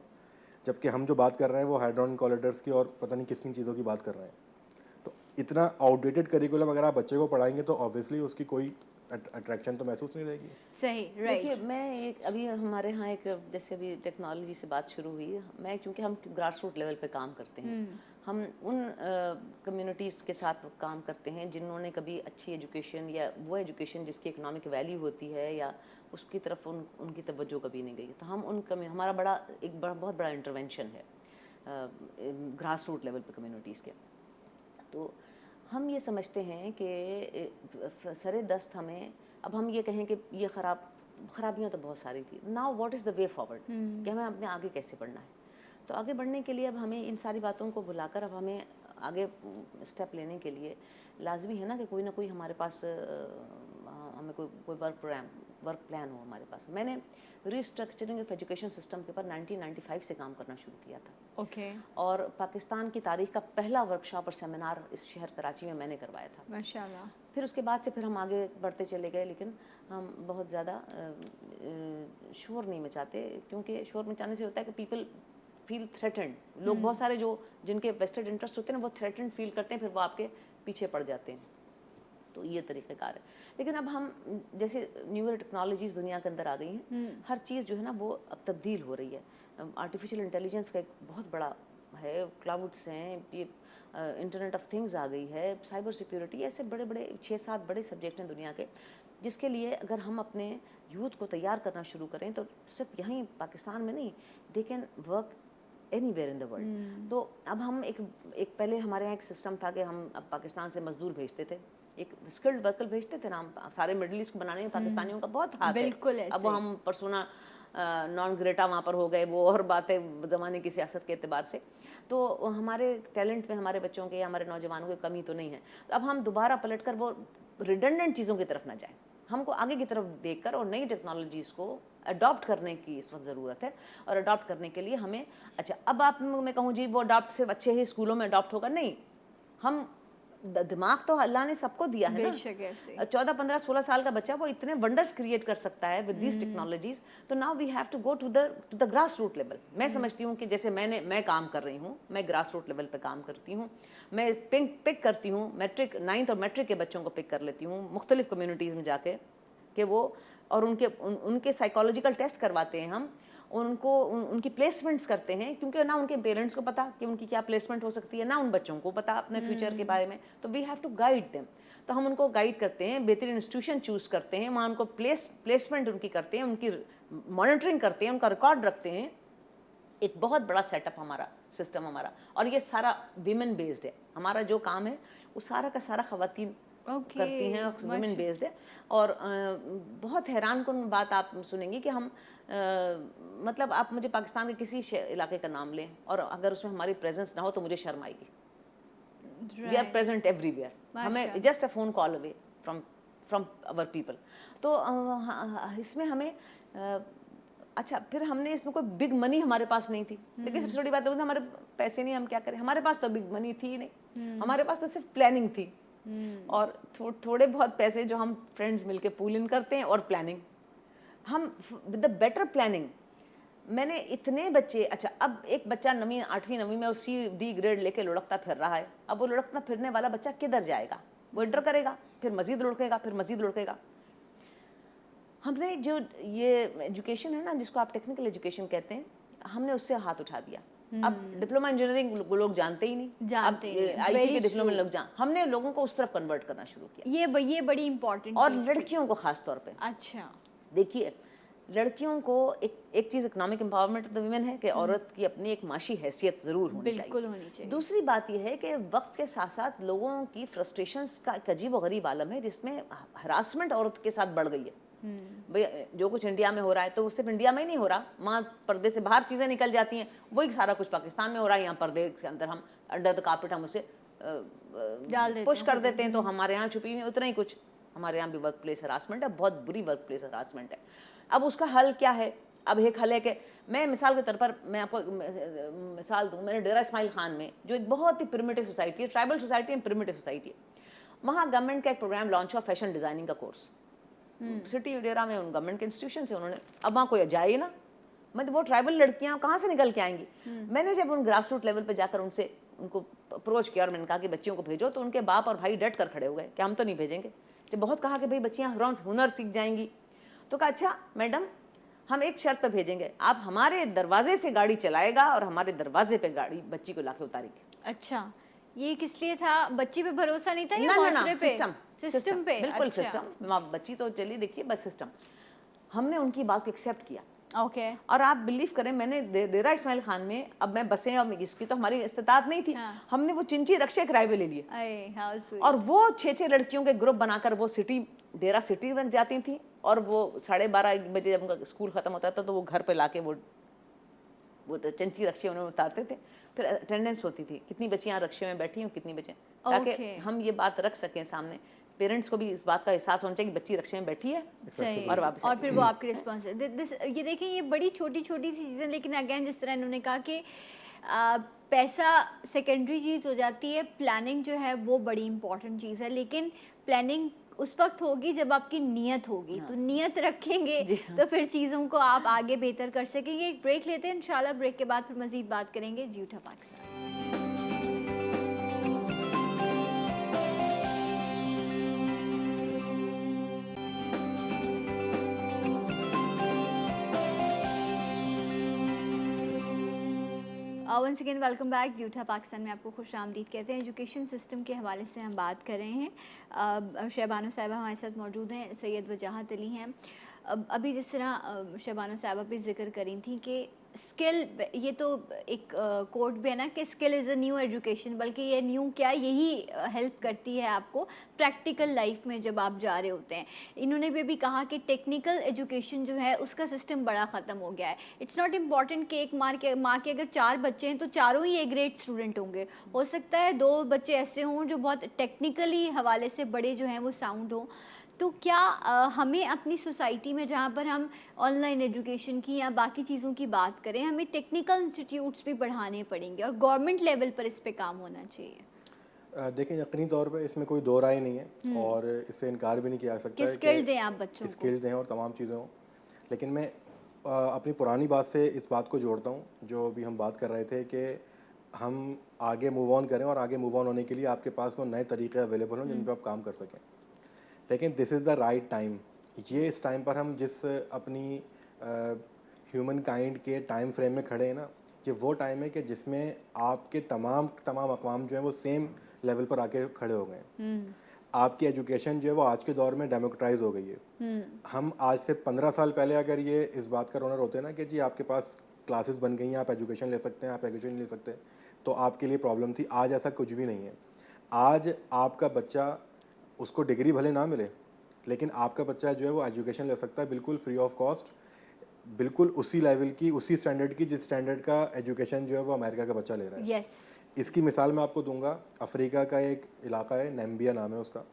जबकि हम जो बात कर रहे हैं वो हाइड्रोन कोलिडर्स की और पता नहीं किस किन चीज़ों की बात कर रहे हैं। तो इतना आउटडेटेड करिकुलम अगर आप बच्चे को पढ़ाएंगे तो ऑब्वियसली उसकी कोई अट्रैक्शन तो महसूस नहीं रहेगी। सही, राइट। देखिए मैं एक अभी हमारे यहाँ एक जैसे अभी टेक्नोलॉजी से बात शुरू हुई, मैं क्योंकि हम ग्रास रूट लेवल पे काम करते हैं, हम उन कम्युनिटीज़ के साथ काम करते हैं जिन्होंने कभी अच्छी एजुकेशन या वो एजुकेशन जिसकी इकोनॉमिक वैल्यू होती है या उसकी तरफ उनकी तवज्जो कभी नहीं गई, तो हम हमारा बहुत बड़ा इंटरवेंशन है ग्रास रूट लेवल पे कम्युनिटीज़ के। तो हम ये समझते हैं कि सरे दस्त हमें, अब हम ये कहें कि ये खराबियाँ तो बहुत सारी थी, now what is the way forward, कि हमें अपने आगे कैसे बढ़ना है। तो आगे बढ़ने के लिए अब हमें इन सारी बातों को भुलाकर अब हमें आगे स्टेप लेने के लिए लाजमी है ना कि कोई ना कोई हमारे पास हमें कोई वर्क प्लान हो हमारे पास। मैंने रिस्ट्रक्चरिंग ऑफ एजुकेशन सिस्टम के ऊपर 1995 से काम करना शुरू किया था। ओके। और पाकिस्तान की तारीख का पहला वर्कशॉप और सेमिनार इस शहर कराची में मैंने करवाया था। माशाल्लाह। फिर उसके बाद से फिर हम आगे बढ़ते चले गए, लेकिन हम बहुत ज़्यादा शोर नहीं मचाते, क्योंकि शोर मचाने से होता है कि पीपल फील थ्रेटेंड। लोग बहुत सारे जिनके वेस्टेड इंटरेस्ट होते हैं ना, वो थ्रेटेंड फील करते हैं, फिर वो आपके पीछे पड़ जाते हैं। तो ये तरीक़ेकार है। लेकिन अब हम जैसे न्यूअर टेक्नोलॉजीज़ दुनिया के अंदर आ गई हैं, हर चीज़ जो है ना वो अब तब्दील हो रही है। आर्टिफिशियल इंटेलिजेंस का एक बहुत बड़ा है, क्लाउड्स हैं, ये इंटरनेट ऑफ थिंग्स आ गई है, साइबर सिक्योरिटी, ऐसे बड़े बड़े 6-7 बड़े सब्जेक्ट हैं दुनिया के, जिसके लिए अगर हम अपने यूथ को तैयार करना शुरू करें तो सिर्फ यहीं पाकिस्तान में नहीं, they can work anywhere in the world. तो अब हम एक पहले हमारे यहाँ एक सिस्टम था कि हम अब पाकिस्तान से मजदूर भेजते थे, एक स्किल्ड वर्कर भेजते थे ना, हम सारे मिडिल ईस्ट को बनाने में पाकिस्तानियों का बहुत हाथ है। बिल्कुल ऐसे। अब हम परसोना नॉन ग्रेटा वहाँ पर हो गए, वो और बात है ज़माने की सियासत के एतबार से। तो हमारे टैलेंट में हमारे बच्चों के या हमारे नौजवानों की कमी तो नहीं है। तो अब हम दोबारा पलट कर वो रिडंडेंट चीज़ों की तरफ ना जाएं, हमको आगे की तरफ देखकर और नई टेक्नोलॉजीज़ को अडॉप्ट करने की इस वक्त ज़रूरत है। और अडॉप्ट करने के लिए हमें, अच्छा अब आप मैं कहूँ जी वो अडॉप्ट सिर्फ अच्छे ही स्कूलों में अडॉप्ट होगा, नहीं, हम दिमाग तो अल्लाह ने सबको दिया है ना। 14, 15, 16 साल का बच्चा वो इतने वंडर्स क्रिएट कर सकता है विद दिस टेक्नोलॉजीज। तो now we have to go to the grass root level. मैं समझती हूँ कि जैसे मैं काम कर रही हूँ, मैं ग्रास रूट लेवल पे काम करती हूँ, मैं पिक करती हूँ, मैट्रिक 9th और मैट्रिक के बच्चों को पिक कर लेती हूँ मुख्तलिफ कम्युनिटीज़ में जाके, कि वो और उनके साइकोलॉजिकल टेस्ट करवाते हैं हम, उनकी प्लेसमेंट्स करते हैं, क्योंकि ना उनके पेरेंट्स को पता कि उनकी क्या प्लेसमेंट हो सकती है, ना उन बच्चों को पता अपने फ्यूचर के बारे में। तो we have to guide them. तो हम उनको गाइड करते हैं, बेहतरीन इंस्टीट्यूशन चूज़ करते हैं, वहाँ उनको प्लेसमेंट उनकी करते हैं, उनकी मॉनिटरिंग करते हैं, उनका रिकॉर्ड रखते हैं। एक बहुत बड़ा सेटअप हमारा, सिस्टम हमारा, और ये सारा वीमेन बेस्ड है। हमारा जो काम है वो सारा का सारा ख़वातीन करती हैं, वुमेन बेस्ड है। और बहुत हैरान कुन बात आप सुनेंगी कि हम मतलब आप मुझे पाकिस्तान के किसी इलाके का नाम लें और अगर उसमें हमारी प्रेजेंस ना हो तो मुझे शर्म आएगी। वी आर प्रेजेंट एवरीवेयर, हमें just a phone call away from our people. तो इसमें हमें अच्छा, फिर हमने इसमें कोई बिग मनी हमारे पास नहीं थी। लेकिन सबसे बड़ी बात है हमारे पैसे नहीं, हम क्या करें, हमारे पास तो बिग मनी थी नहीं, हमारे पास तो सिर्फ प्लानिंग थी। और थोड़े बहुत पैसे जो हम फ्रेंड्स मिलके पूल इन करते हैं और प्लानिंग, हम विद द बेटर प्लानिंग मैंने इतने बच्चे, अच्छा अब एक बच्चा 8वीं 9वीं में CD ग्रेड लेके लुढ़कता फिर रहा है। अब वो लुढ़कता फिरने वाला बच्चा किधर जाएगा, वो इंटर करेगा, फिर मजीद लुढ़केगा, फिर मजीद लुढ़केगा। हमने जो ये एजुकेशन है ना, जिसको आप टेक्निकल एजुकेशन कहते हैं, हमने उससे हाथ उठा दिया। अब डिप्लोमा इंजीनियरिंग लोग जानते ही नहीं, जानते अब IT के डिप्लोमा लोग हमने लोगों को उस तरफ कन्वर्ट करना शुरू किया। ये बड़ी इंपॉर्टेंट, और लड़कियों को खास तौर पे। अच्छा देखिए, लड़कियों को एक चीज़ economic empowerment of the women है कि औरत की अपनी एक माशी हैसियत ज़रूर होनी चाहिए। दूसरी बात यह है कि वक्त के साथ साथ लोगों की फ्रस्ट्रेशंस का एक अजीब व गरीब आलम है, जिसमें हरासमेंट औरत के साथ बढ़ गई है। भाई जो कुछ इंडिया में हो रहा है तो सिर्फ इंडिया में ही नहीं हो रहा, वहाँ पर्दे से बाहर चीज़ें निकल जाती हैं, वही सारा कुछ पाकिस्तान में हो रहा है। यहाँ पर्दे के अंदर हम अंडर द कारपेट हम उसे पुश कर देते हैं, तो हमारे यहाँ छुपी हुई उतना ही कुछ। हमारे यहाँ भी वर्क प्लेस हरासमेंट है, बहुत बुरी वर्क प्लेस हरासमेंट है। अब उसका हल क्या है? अब एक हल है कि मैं मिसाल के तौर पर मैं आपको मिसाल दूँ, मैंने डेरा इस्माइल खान में, जो एक बहुत ही प्रिमिटिव सोसाइटी है, ट्राइबल सोसाइटी है, प्रिमिटिव सोसाइटी है, वहाँ गवर्नमेंट का एक प्रोग्राम लॉन्च हुआ, फैशन डिज़ाइनिंग का कोर्स। सिटी डेरा में गवर्नमेंट के इंस्टीट्यूशन से उन्होंने, अब वहाँ कोई जाए ना, मतलब वो ट्राइबल लड़कियाँ कहाँ से निकल के आएंगी। मैंने जब उन ग्रास रूट लेवल पर जाकर उनको अप्रोच किया और मैंने कहा कि बच्चियों को भेजो, तो उनके बाप और भाई डट कर खड़े हो गए कि हम तो नहीं भेजेंगे, जब बहुत कहा कि भाई बच्चियाँ हुनर सीख जाएंगी, तो कहा अच्छा मैडम हम एक शर्त पर भेजेंगे, आप हमारे दरवाजे से गाड़ी चलाएगा और हमारे दरवाजे पे गाड़ी बच्ची को लाके उतारेंगे। अच्छा, ये किस लिए था? बच्ची पे भरोसा नहीं था या ना माशरे पे? सिस्टम पे, बिल्कुल अच्छा। सिस्टम। बच्ची तो चलिए देखिए, बस सिस्टम। हमने उनकी बात को एक्सेप्ट किया। ओके। और आप बिलीव करें, मैंने डेरा इस्माइल खान में, अब मैं बसें और इसकी तो हमारी इस्तात नहीं थी, हाँ। हमने वो चिंची रक्शे किराए पे ले लिए अरे हाउ स्वीट। और वो 6-6 लड़कियों के ग्रुप बनाकर वो डेरा सिटी तक जाती थी और वो 12:30 बजे जब उनका स्कूल खत्म होता था तो वो घर पे लाके वो चंची रक्शे उन्हें उतारते थे। फिर अटेंडेंस होती थी, कितनी बच्चियां रक्शे में बैठी हैं, कितनी बच्चे, ताकि हम ये बात रख सकें सामने। पेरेंट्स को भी इस बात का एहसास होना चाहिए कि बच्ची रक्शे में बैठी है सही। और वापस और फिर वो आपकी रिस्पॉन्स है। ये देखिए, ये बड़ी छोटी छोटी सी चीज़ें, लेकिन अगेन जिस तरह इन्होंने कहा कि पैसा सेकेंडरी चीज़ हो जाती है, प्लानिंग जो है वो बड़ी इंपॉर्टेंट चीज़ है। लेकिन प्लानिंग उस वक्त होगी जब आपकी नीयत होगी। तो नीयत रखेंगे तो फिर चीज़ों को आप आगे बेहतर कर सकेंगे। एक ब्रेक लेते हैं, इंशाल्लाह ब्रेक के बाद फिर मज़ीद बात करेंगे। जी उठा Pakistan. Once again welcome back. यूठा पाकिस्तान में आपको खुश आमदीद कहते हैं। एजुकेशन सिस्टम के हवाले से हम बात कर रहे हैं। शहबानो साहिबा हमारे साथ मौजूद हैं, सैयद वजाहत अली हैं। अभी जिस तरह शहबानो साहिबा भी जिक्र करी थी कि स्किल, ये तो एक कोट भी है ना कि skill is a new education, बल्कि ये न्यू क्या, यही हेल्प करती है आपको प्रैक्टिकल लाइफ में जब आप जा रहे होते हैं। इन्होंने भी कहा कि टेक्निकल एजुकेशन जो है उसका सिस्टम बड़ा ख़त्म हो गया है। इट्स नॉट इम्पॉर्टेंट कि एक माँ के अगर 4 बच्चे हैं तो चारों ही ए ग्रेड स्टूडेंट होंगे। हो सकता है 2 बच्चे ऐसे हों जो बहुत टेक्निकली हवाले से बड़े जो हैं वो साउंड हों। तो क्या हमें अपनी सोसाइटी में, जहाँ पर हम ऑनलाइन एजुकेशन की या बाकी चीज़ों की बात करें, हमें टेक्निकल इंस्टीट्यूट्स भी बढ़ाने पड़ेंगे और गवर्नमेंट लेवल पर इस पे काम होना चाहिए? देखिए, यकीनी तौर पे इसमें कोई दो राय नहीं है और इससे इनकार भी नहीं किया जा सकता है स्किल दें आप बच्चों को, स्किल दें और तमाम चीज़ें हों। लेकिन मैं अपनी पुरानी बात से इस बात को जोड़ता हूँ जो अभी हम बात कर रहे थे कि हम आगे मूव ऑन करें और आगे मूव ऑन होने के लिए आपके पास वो नए तरीके अवेलेबल हों जिन पर आप काम कर सकें। लेकिन this is the right time. ये इस टाइम पर हम जिस अपनी ह्यूमन काइंड के टाइम फ्रेम में खड़े हैं ना, ये वो टाइम है कि जिसमें आपके तमाम अक़वाम जो हैं वो सेम लेवल पर आके खड़े हो गए हैं। आपकी एजुकेशन जो है वो आज के दौर में डेमोक्रेटाइज हो गई है। हम आज से 15 साल पहले अगर ये इस बात का ओनर होते ना कि जी आपके पास क्लासेस बन गई हैं, आप एजुकेशन ले सकते हैं, आप एजुकेशन ले सकते हैं, तो आपके लिए प्रॉब्लम थी। आज ऐसा कुछ भी नहीं है। आज आपका बच्चा, उसको डिग्री भले ना मिले, लेकिन आपका बच्चा जो है वो एजुकेशन ले सकता है बिल्कुल फ्री ऑफ कॉस्ट, बिल्कुल उसी लेवल की, उसी स्टैंडर्ड की जिस स्टैंडर्ड का एजुकेशन जो है वो अमेरिका का बच्चा ले रहा है। yes. इसकी मिसाल मैं आपको दूंगा। अफ्रीका का एक इलाका है, नैम्बिया नाम है उसका।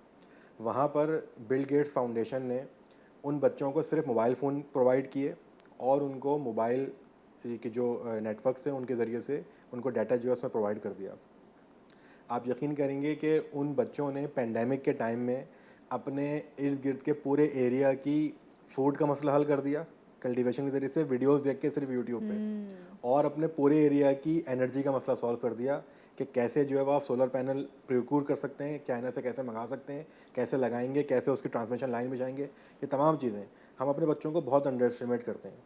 वहाँ पर बिल गेट्स फाउंडेशन ने उन बच्चों को सिर्फ मोबाइल फ़ोन प्रोवाइड किए और उनको मोबाइल के जो नेटवर्क्स हैं उनके ज़रिए से उनको डाटा जो है उसमें प्रोवाइड कर दिया। आप यकीन करेंगे कि उन बच्चों ने पेंडेमिक के टाइम में अपने इर्द गिर्द के पूरे एरिया की फूड का मसला हल कर दिया कल्टीवेशन के ज़रिए से, वीडियोस देख के सिर्फ यूट्यूब पे, और अपने पूरे एरिया की एनर्जी का मसला सॉल्व कर दिया कि कैसे जो है वो आप सोलर पैनल प्रोक्योर कर सकते हैं, चाइना से कैसे मंगा सकते हैं, कैसे लगाएंगे, कैसे उसकी ट्रांसमिशन लाइन बिछाएंगे। ये तमाम चीज़ें हम अपने बच्चों को बहुत अंडर एस्टिमेट करते हैं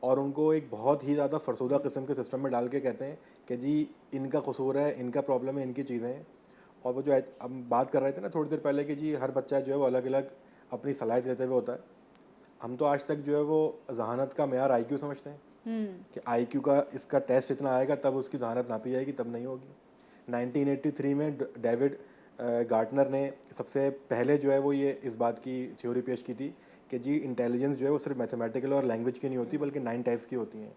और उनको एक बहुत ही ज़्यादा फरसूदा किस्म के सिस्टम में डाल के कहते हैं कि जी इनका कसूर है, इनका प्रॉब्लम है, इनकी चीज़ें हैं। और वो जो हम बात कर रहे थे ना थोड़ी देर पहले कि जी हर बच्चा जो है वो अलग अलग अपनी सलाहियत लेते हुए होता है। हम तो आज तक जो है वो जहानत का मेयार IQ समझते हैं कि IQ का इसका टेस्ट इतना आएगा तब उसकी जहानत नापी जाएगी, तब नहीं होगी। 1983 में डेविड गार्टनर ने सबसे पहले जो है वो ये इस बात की थ्योरी पेश की थी कि जी इंटेलिजेंस जो है वो सिर्फ मैथमेटिकल और लैंग्वेज की नहीं होती बल्कि 9 टाइप्स की होती हैं।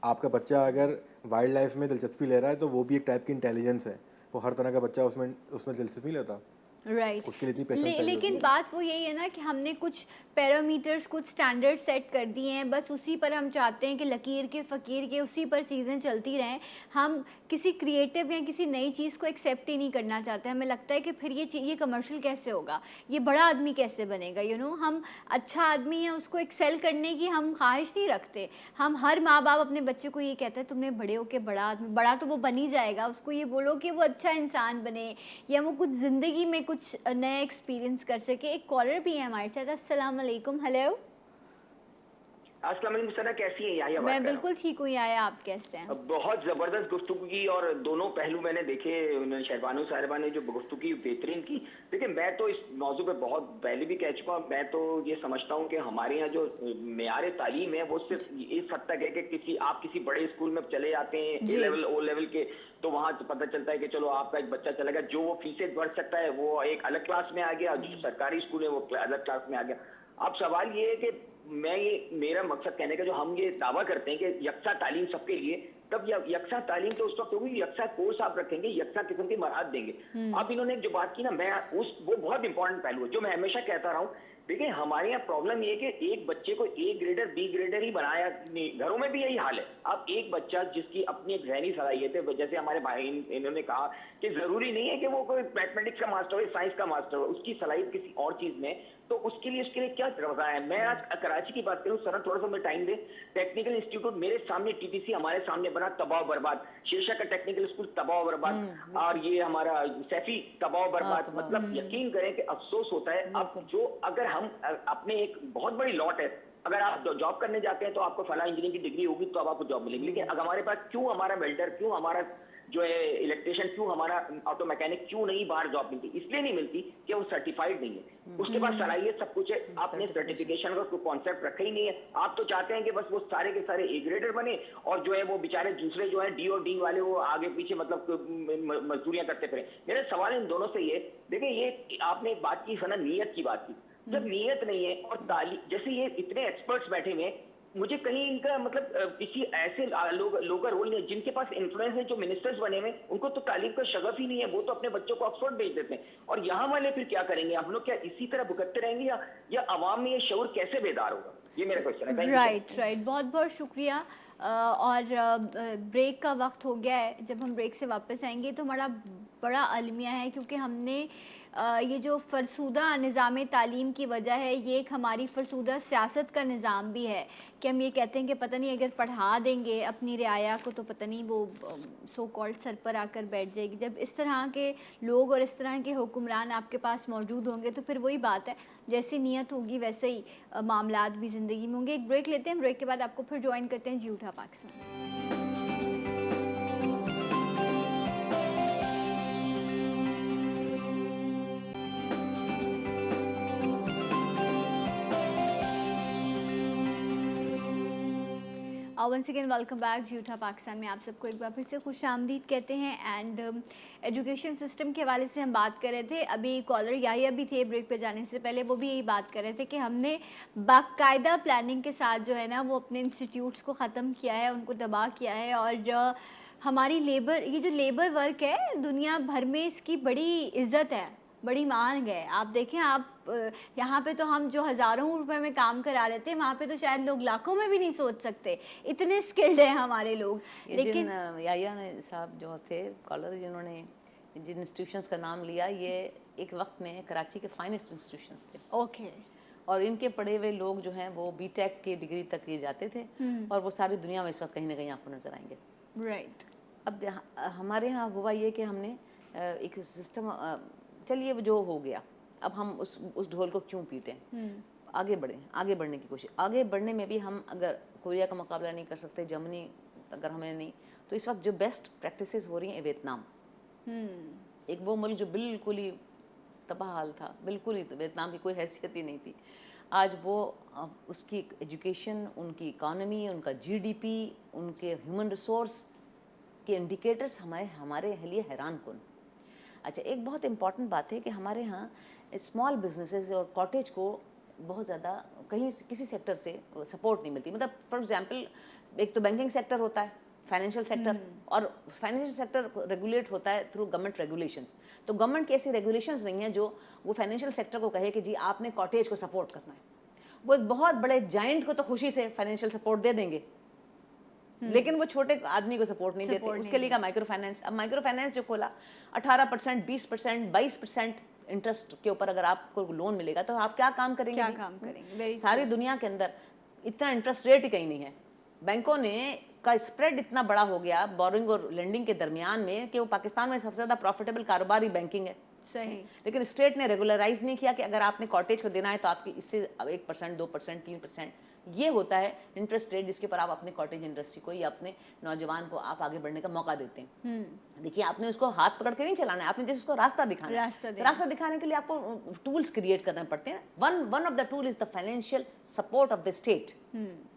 आपका बच्चा अगर वाइल्ड लाइफ में दिलचस्पी ले रहा है तो वो भी एक टाइप की इंटेलिजेंस है। वो हर तरह का बच्चा उसमें दिलचस्पी लेता, राइट। उसके लिए इतनी पेशेंस लेकिन बात वो यही है ना कि हमने कुछ पैरामीटर्स, कुछ स्टैंडर्ड सेट कर दिए हैं, बस उसी पर हम चाहते हैं कि लकीर के फ़कीर के उसी पर चीज़ें चलती रहें। हम किसी क्रिएटिव या किसी नई चीज़ को एक्सेप्ट ही नहीं करना चाहते। हमें लगता है कि फिर ये कमर्शियल कैसे होगा, ये बड़ा आदमी कैसे बनेगा। हम अच्छा आदमी हैं, उसको एक्सेल करने की हम ख्वाहिश नहीं रखते। हम हर माँ बाप अपने बच्चे को ये कहते हैं तुमने बड़े हो के बड़ा आदमी, बड़ा तो वो बन ही जाएगा, उसको ये बोलो कि वो अच्छा इंसान बने या वो कुछ ज़िंदगी में कुछ नया एक्सपीरियंस कर सके। एक कॉलर भी है हमारे साथ। अस्सलाम वालेकुम। हेलो, अस्सलाम वालेकुम सना, कैसी है? याया बात मैं कर रहा हूँ। बिल्कुल ठीक हूँ याया, आप कैसे हैं? बहुत जबरदस्त गुफ्तगू की और दोनों पहलू मैंने देखे। उन्होंने शहबानू साहिबा ने जो गुफ्तगू की बेहतरीन की। देखिए, मैं तो इस मौजू पे बहुत पहले भी कह चुका हूँ। मैं तो ये समझता हूँ कि हमारे यहाँ जो मेयार तालीम है वो सिर्फ इस हद तक है कि आप किसी बड़े स्कूल में चले जाते हैं, ए लेवल ओ लेवल के, तो वहाँ पता चलता है कि चलो आपका एक बच्चा चला गया, जो वो फीसें भर सकता है वो एक अलग क्लास में आ गया, जो सरकारी स्कूल है वो अलग क्लास में आ गया। अब सवाल ये है कि मेरा मकसद कहने का, जो हम ये दावा करते हैं कि यकसा तालीम सबके लिए, तब यकसा तालीम तो उस वक्त होगी यकसा कोर्स आप रखेंगे, यकसा किस्म की मराहत देंगे। अब इन्होंने जो बात की ना, मैं वो बहुत इंपॉर्टेंट पहलू है जो मैं हमेशा कहता रहा हूँ। देखिए, हमारे यहाँ प्रॉब्लम ये है कि एक बच्चे को ए ग्रेडर बी ग्रेडर ही बनाया नहीं, घरों में भी यही हाल है। अब एक बच्चा जिसकी अपनी एक जहनी सलाहियत है, जैसे हमारे भाई इन्होंने कहा कि जरूरी नहीं है कि वो कोई मैथमेटिक्स का मास्टर हो, साइंस का मास्टर हो, उसकी सलाहियत किसी और चीज में, तो उसके लिए क्या रखा है। मैं आज कराची की बात करूं, सर थोड़ा सा मुझे टाइम दे। टेक्निकल इंस्टीट्यूट मेरे सामने, टीटीसी हमारे सामने बना, तबाह बर्बाद। शीर्षक का टेक्निकल स्कूल तबाह बर्बाद, और ये हमारा सैफी तबाह बर्बाद। मतलब यकीन करें कि अफसोस होता है। अब जो अगर हम अपने एक बहुत बड़ी लॉट है, अगर आप जॉब करने जाते हैं तो आपको फला इंजीनियरिंग की डिग्री होगी तो अब आपको जॉब मिलेगी, लेकिन अगर हमारे पास क्यों हमारा वेल्डर, क्यों हमारा जो है इलेक्ट्रिशियन, क्यों हमारा ऑटो मैकेनिक क्यों नहीं बाहर जॉब मिलती? इसलिए नहीं मिलती कि वो सर्टिफाइड नहीं है, उसके पास सलाहियत सब कुछ है, आपने सर्टिफिकेशन का कोई कॉन्सेप्ट रखा ही नहीं है। आप तो चाहते हैं कि बस वो सारे के सारे ए ग्रेडर बने और जो है वो बेचारे दूसरे जो है डी और डी वाले वो आगे पीछे मतलब मजदूरियां करते फिरे। मेरा सवाल इन दोनों से ये, देखिए ये आपने एक बात की सना, नीयत की बात की। जब नीयत नहीं है और जैसे ये इतने एक्सपर्ट्स बैठे हुए हैं, मुझे कहीं इनका मतलब किसी ऐसे लोग का रोल नहीं है जिनके पास इन्फ्लुएंस है, जो मिनिस्टर्स बने हुए, उनको तो तालीम का शगफ ही नहीं है, वो तो अपने बच्चों को ऑक्सफोर्ड भेज देते हैं। और यहाँ वाले फिर क्या करेंगे? हम लोग क्या इसी तरह भुगतते रहेंगे या अवाम में ये शऊर कैसे बेदार होगा? ये मेरा क्वेश्चन है। राइट, बहुत बहुत शुक्रिया। और ब्रेक का वक्त हो गया है। जब हम ब्रेक से वापस आएंगे तो हमारा बड़ा अलमिया है, क्योंकि हमने ये जो फरसूदा निज़ाम तालीम की वजह है, ये एक हमारी फरसूदा सियासत का निज़ाम भी है कि हम ये कहते हैं कि पता नहीं अगर पढ़ा देंगे अपनी रियाया को तो पता नहीं वो सो कॉल्ड सर पर आकर बैठ जाएगी। जब इस तरह के लोग और इस तरह के हुक्मरान आपके पास मौजूद होंगे तो फिर वही बात है, जैसी नीयत होगी वैसे ही मामलात भी ज़िंदगी में होंगे। एक ब्रेक लेते हैं, ब्रेक के बाद आपको फिर ज्वाइन करते हैं जी उठा Pakistan. Once again welcome back जी उठा पाकिस्तान में। आप सबको एक बार फिर से खुश आमदीद कहते हैं। एंड एजुकेशन सिस्टम के हवाले से हम बात कर रहे थे। अभी कॉलर याहिया भी थे ब्रेक पे जाने से पहले, वो भी यही बात कर रहे थे कि हमने बाकायदा प्लानिंग के साथ जो है ना वो अपने इंस्टीट्यूट्स को ख़त्म किया है, उनको तबाह किया है। और हमारी लेबर, ये जो लेबर वर्क है दुनिया भर में इसकी बड़ी इज़्ज़त है, बड़ी मांग है। आप देखें, आप यहाँ पे तो हम जो हज़ारों रुपए में काम करा लेते हैं, वहाँ पे तो शायद लोग लाखों में भी नहीं सोच सकते, इतने स्किल्ड हैं हमारे लोग। लेकिन याया साहब जो थे कॉलर, जिन्होंने जिन इंस्टीट्यूशंस का नाम लिया, ये एक वक्त में कराची के फाइनेस्ट इंस्टीट्यूशंस थे। ओके। और इनके पढ़े हुए लोग जो हैं वो बीटेक की डिग्री तक लिए जाते थे, और वो सारी दुनिया में इस वक्त कहीं ना कहीं आपको नजर आएंगे। राइट। अब हमारे यहाँ हुआ ये कि हमने एक सिस्टम, चलिए जो हो गया, अब हम उस ढोल को क्यों पीटें, आगे बढ़ें, आगे बढ़ने की कोशिश। आगे बढ़ने में भी हम अगर कोरिया का मुकाबला नहीं कर सकते, जर्मनी अगर हमें नहीं, तो इस वक्त जो बेस्ट प्रैक्टिसेस हो रही हैं वियतनाम, एक वो मुल्क जो बिल्कुल ही तबाह हाल था, बिल्कुल ही वियतनाम की कोई हैसियत ही नहीं थी, आज वो उसकी एजुकेशन, उनकी इकानमी, उनका जीडीपी, उनके ह्यूमन रिसोर्स के इंडिकेटर्स हमारे लिए हैरान कुन। अच्छा, एक बहुत इंपॉर्टेंट बात है कि हमारे यहाँ स्मॉल बिजनेसेस और कॉटेज को बहुत ज़्यादा कहीं किसी सेक्टर से सपोर्ट नहीं मिलती। मतलब फॉर एग्जांपल, एक तो बैंकिंग सेक्टर होता है, फाइनेंशियल सेक्टर, और फाइनेंशियल सेक्टर रेगुलेट होता है थ्रू गवर्नमेंट रेगुलेशंस। तो गवर्नमेंट की ऐसी रेगुलेशंस नहीं है जो वो फाइनेंशियल सेक्टर को कहे कि जी आपने कॉटेज को सपोर्ट करना है। वो एक बहुत बड़े जाइंट को तो खुशी से फाइनेंशियल सपोर्ट दे देंगे, लेकिन वो छोटे आदमी को सपोर्ट नहीं देते। उसके लिए का माइक्रो फाइनेंस। अब माइक्रो फाइनेंस जो खोला, 18%, 20%, 22% इंटरेस्ट के ऊपर अगर आपको लोन मिलेगा तो आप क्या काम करेंगे? क्या काम करेंगे? सारी दुनिया के अंदर इतना इंटरेस्ट रेट ही कहीं नहीं है। बैंकों ने का स्प्रेड इतना बड़ा हो गया बोरिंग और लेंडिंग के दरमियान में कि वो पाकिस्तान में सबसे ज़्यादा प्रॉफिटेबल कारोबार ही बैंकिंग है। सही। लेकिन स्टेट ने रेगुलराइज नहीं किया कि अगर आपने कॉटेज को देना है तो आपकी इससे 1%, 2%, 3% ये होता है इंटरेस्ट रेट, जिसके ऊपर आप अपने कॉटेज इंडस्ट्री को या अपने नौजवान को आप आगे बढ़ने का मौका देते हैं। देखिए, आपने उसको हाथ पकड़ के नहीं चलाना है, आपने जैसे उसको रास्ता दिखाना है। रास्ता दिखाने के लिए आपको टूल्स क्रिएट करने पड़ते हैं। One of the tool is the financial support of the state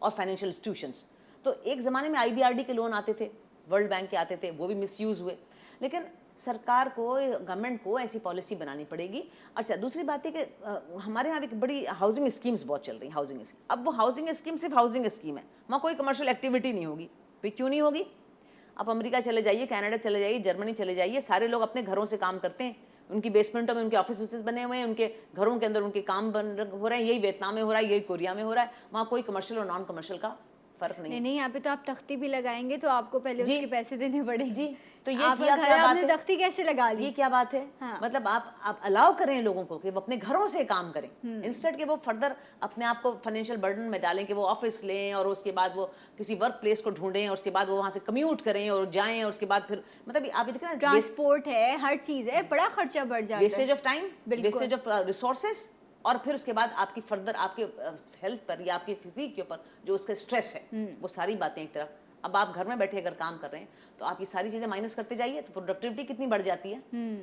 और फाइनेंशियल इंस्टीट्यूशंस। तो एक ज़माने में IBRD के लोन आते थे, वर्ल्ड बैंक के आते थे, वो भी मिसयूज़ हुए। लेकिन सरकार को, गवर्नमेंट को ऐसी पॉलिसी बनानी पड़ेगी। अच्छा, दूसरी बात है कि हमारे यहाँ एक बड़ी हाउसिंग स्कीम्स बहुत चल रही हैं, हाउसिंग स्कीम। अब वो हाउसिंग स्कीम सिर्फ हाउसिंग स्कीम है, वहाँ कोई कमर्शियल एक्टिविटी नहीं होगी। फिर क्यों नहीं होगी? आप अमेरिका चले जाइए, कनाडा चले जाइए, जर्मनी चले जाइए, सारे लोग अपने घरों से काम करते हैं। उनकी बेसमेंटों में उनके ऑफिस बने हुए हैं, उनके घरों के अंदर उनके काम हो रहे हैं। यही वियतनाम में हो रहा है, यही कोरिया में हो रहा है। वहाँ कोई कमर्शियल और नॉन कमर्शियल का फर्क नहीं। नहीं, यहाँ पे तो आप तख्ती भी लगाएंगे तो आपको पहले उसके पैसे देने पड़ेंगे जी। तो ये आप क्या बात है? तख्ती कैसे लगा ली? ये क्या बात है? हाँ। मतलब आप अलाउ करें लोगों को कि वो अपने घरों से काम करें, इंस्टेड के वो फर्दर अपने आप को फाइनेंशियल बर्डन में डालें कि वो ऑफिस लें और उसके बाद वो किसी वर्क प्लेस को ढूंढें और उसके बाद वो वहाँ से कम्यूट करें और जाएं और उसके बाद फिर मतलब आप देखें ना, ट्रांसपोर्ट है, हर चीज है, बड़ा खर्चा बढ़ जाता है, wastage of time, wastage of resources, और फिर उसके बाद आपकी फर्दर आपके हेल्थ पर या आपके फिजिक के ऊपर जो उसका स्ट्रेस है, वो सारी बातें एक तरफ। अब आप घर में बैठे अगर काम कर रहे हैं तो आप ये सारी चीज़ें माइनस करते जाइए तो प्रोडक्टिविटी कितनी बढ़ जाती है।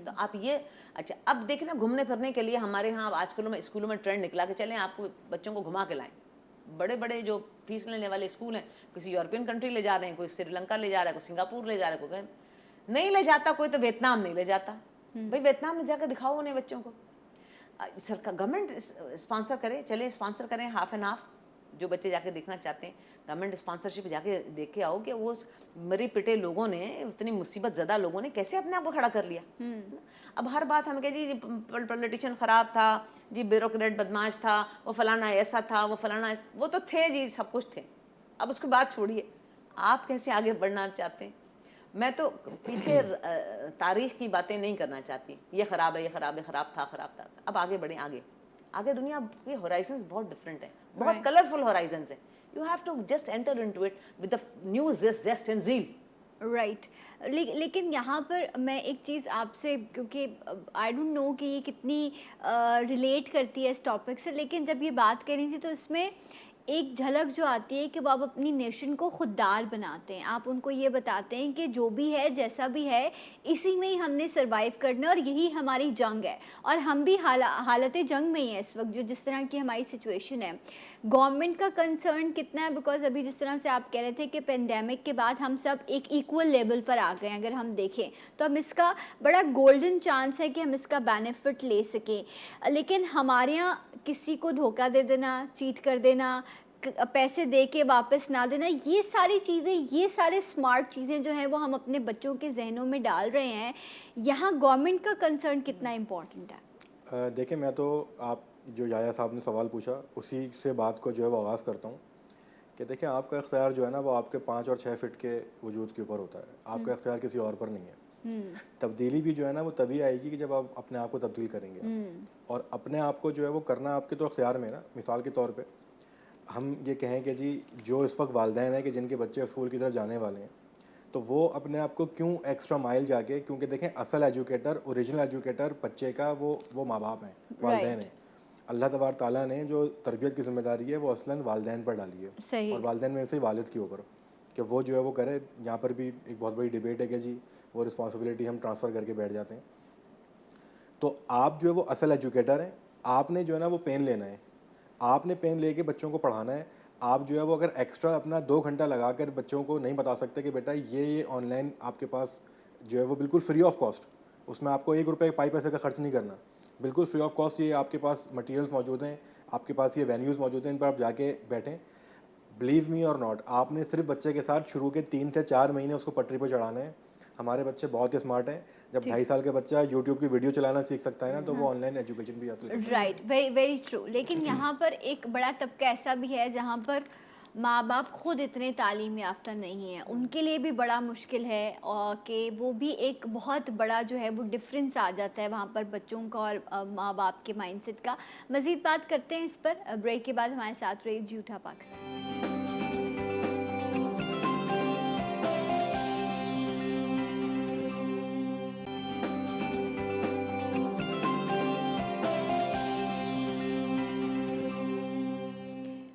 तो आप ये अच्छा, अब देखिए ना, घूमने फिरने के लिए हमारे यहाँ आजकल में स्कूलों में ट्रेंड निकला कि चलें आपको बच्चों को घुमा के लाएं। बड़े बड़े जो फीस लेने वाले स्कूल हैं, किसी यूरोपियन कंट्री ले जा रहे हैं, कोई श्रीलंका ले जा रहा है, कोई सिंगापुर ले जा रहा है, कोई नहीं ले जाता, कोई तो वियतनाम नहीं ले जाता। भाई वियतनाम में जाकर दिखाओ उन्हें बच्चों को। सरकार, गवर्नमेंट स्पॉन्सर करे, चले स्पॉन्सर करें हाफ एंड हाफ। जो बच्चे जाके देखना चाहते हैं, गवर्नमेंट स्पॉन्सरशिप जाके देख के आओ कि वो मरे पिटे लोगों ने, इतनी मुसीबत ज़्यादा लोगों ने कैसे अपने आप को खड़ा कर लिया। अब हर बात हम कहे जी पॉलिटिशियन ख़राब था जी, ब्यूरोक्रेट बदमाश था, वो फलाना ऐसा था, वो फलाना ऐसा, वो तो थे जी, सब कुछ थे। अब उसकी बात छोड़िए, आप कैसे आगे बढ़ना चाहते हैं। मैं तो पीछे तारीख की बातें नहीं करना चाहती, ये ख़राब है, ये ख़राब है, ख़राब था। अब आगे बढ़ें, आगे दुनिया के होराइजन्स बहुत डिफरेंट है, बहुत कलरफुल होराइजन्स है। You have to just enter into it with the new zest and zeal. Right. लेकिन यहाँ पर मैं एक चीज़ आपसे, क्योंकि आई डोंट नो कि ये कितनी रिलेट करती है इस टॉपिक से, लेकिन जब ये बात करी थी तो इसमें एक झलक जो आती है कि वो आप अपनी नेशन को खुददार बनाते हैं। आप उनको ये बताते हैं कि जो भी है, जैसा भी है, इसी में ही हमने सरवाइव करना और यही हमारी जंग है। और हम भी हालत जंग में ही हैं इस वक्त, जो जिस तरह की हमारी सिचुएशन है। गवर्नमेंट का कंसर्न कितना है, बिकॉज अभी जिस तरह से आप कह रहे थे कि पेंडेमिक के बाद हम सब एक इक्वल लेवल पर आ गए हैं, अगर हम देखें तो हम इसका बड़ा गोल्डन चांस है कि हम इसका बेनिफिट ले सकें। लेकिन हमारे यहाँ किसी को धोखा दे देना, चीट कर देना, पैसे दे के वापस ना देना, ये सारी चीज़ें, ये सारे स्मार्ट चीज़ें जो हैं वो हम अपने बच्चों के जहनों में डाल रहे हैं। यहाँ गवर्नमेंट का कंसर्न कितना इम्पोर्टेंट है? देखिए, मैं तो आप जो याया साहब ने सवाल पूछा उसी से बात को जो है वो आगाज़ करता हूँ कि देखिए, आपका इख्तियार जो है ना वो आपके 5 और 6 फिट के वजूद के ऊपर होता है। आपका इख्तियार किसी और पर नहीं है। तब्दीली भी जो है ना वो तभी आएगी कि जब आप अपने आप को तब्दील करेंगे। और अपने आप को जो है वो करना आपके तो इख्तियार में ना। मिसाल के तौर पे हम ये कहें कि जी जो इस वक्त वालिदैन हैं कि जिनके बच्चे स्कूल की तरफ जाने वाले हैं, तो वो अपने आप को क्यों एक्स्ट्रा माइल जाके, क्योंकि देखें असल एजुकेटर, ओरिजिनल एजुकेटर बच्चे का वो माँ बाप हैं, वालिदैन हैं। अल्लाह तबार ताला ने जो तरबियत की जिम्मेदारी है वो असलन वालिदैन पर डाली है, और वालिदैन में से वालिद के ऊपर कि वो जो है वो करे। यहाँ पर भी एक बहुत बड़ी डिबेट है कि जी वो रिस्पॉन्सिबिलिटी हम ट्रांसफ़र करके बैठ जाते हैं। तो आप जो है वो असल एजुकेटर हैं, आपने जो है ना वो पेन लेना है, आपने पेन लेके बच्चों को पढ़ाना है। आप जो है वो अगर एक्स्ट्रा अपना 2 घंटा लगाकर बच्चों को नहीं बता सकते कि बेटा ये ऑनलाइन आपके पास जो है वो बिल्कुल फ्री ऑफ कॉस्ट, उसमें आपको 1 रुपये पाई पैसे का खर्च नहीं करना, बिल्कुल फ्री ऑफ कॉस्ट ये आपके पास मटेरियल्स मौजूद हैं, आपके पास ये वेन्यूज़ मौजूद हैं, इन पर आप जाके बैठें। बिलीव मी और नॉट, आपने सिर्फ बच्चे के साथ शुरू के 3 से 4 महीने उसको पटरी पर चढ़ाना है। हमारे बच्चे बहुत ही स्मार्ट हैं। जब 2.5 साल का बच्चा यूट्यूब की वीडियो चलाना सीख सकता है ना, तो वो ऑनलाइन एजुकेशन भी हासिल कर सकता है। Right, very true. लेकिन यहाँ पर एक बड़ा तबका ऐसा भी है जहाँ पर माँ बाप खुद इतने तालीम याफ्ता नहीं है, उनके लिए भी बड़ा मुश्किल है और कि वो भी एक बहुत बड़ा जो है वो डिफरेंस आ जाता है वहाँ पर बच्चों का और माँ बाप के माइंडसेट का। मज़ीद बात करते हैं इस पर ब्रेक के बाद। हमारे साथ रही जी उठा Pakistan.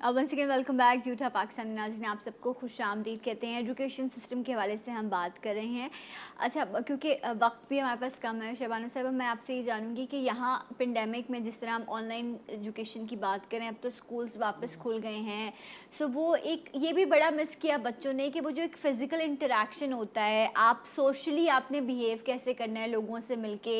Once again welcome back जूठा पाकिस्तान नाज़रीन, आप सबको खुश आमदीद कहते हैं। एजुकेशन सिस्टम के हवाले से हम बात कर रहे हैं। अच्छा, क्योंकि वक्त भी हमारे पास कम है, शबाना साहब मैं आपसे ये जानूँगी कि यहाँ पेंडेमिक में जिस तरह हम ऑनलाइन एजुकेशन की बात करें, अब तो स्कूल्स वापस खुल गए हैं, सो वो एक ये भी बड़ा मिस किया बच्चों ने कि वो जो एक फ़िज़िकल इंटरेक्शन होता है, आप सोशली आपने बिहेव कैसे करना है लोगों से मिलके,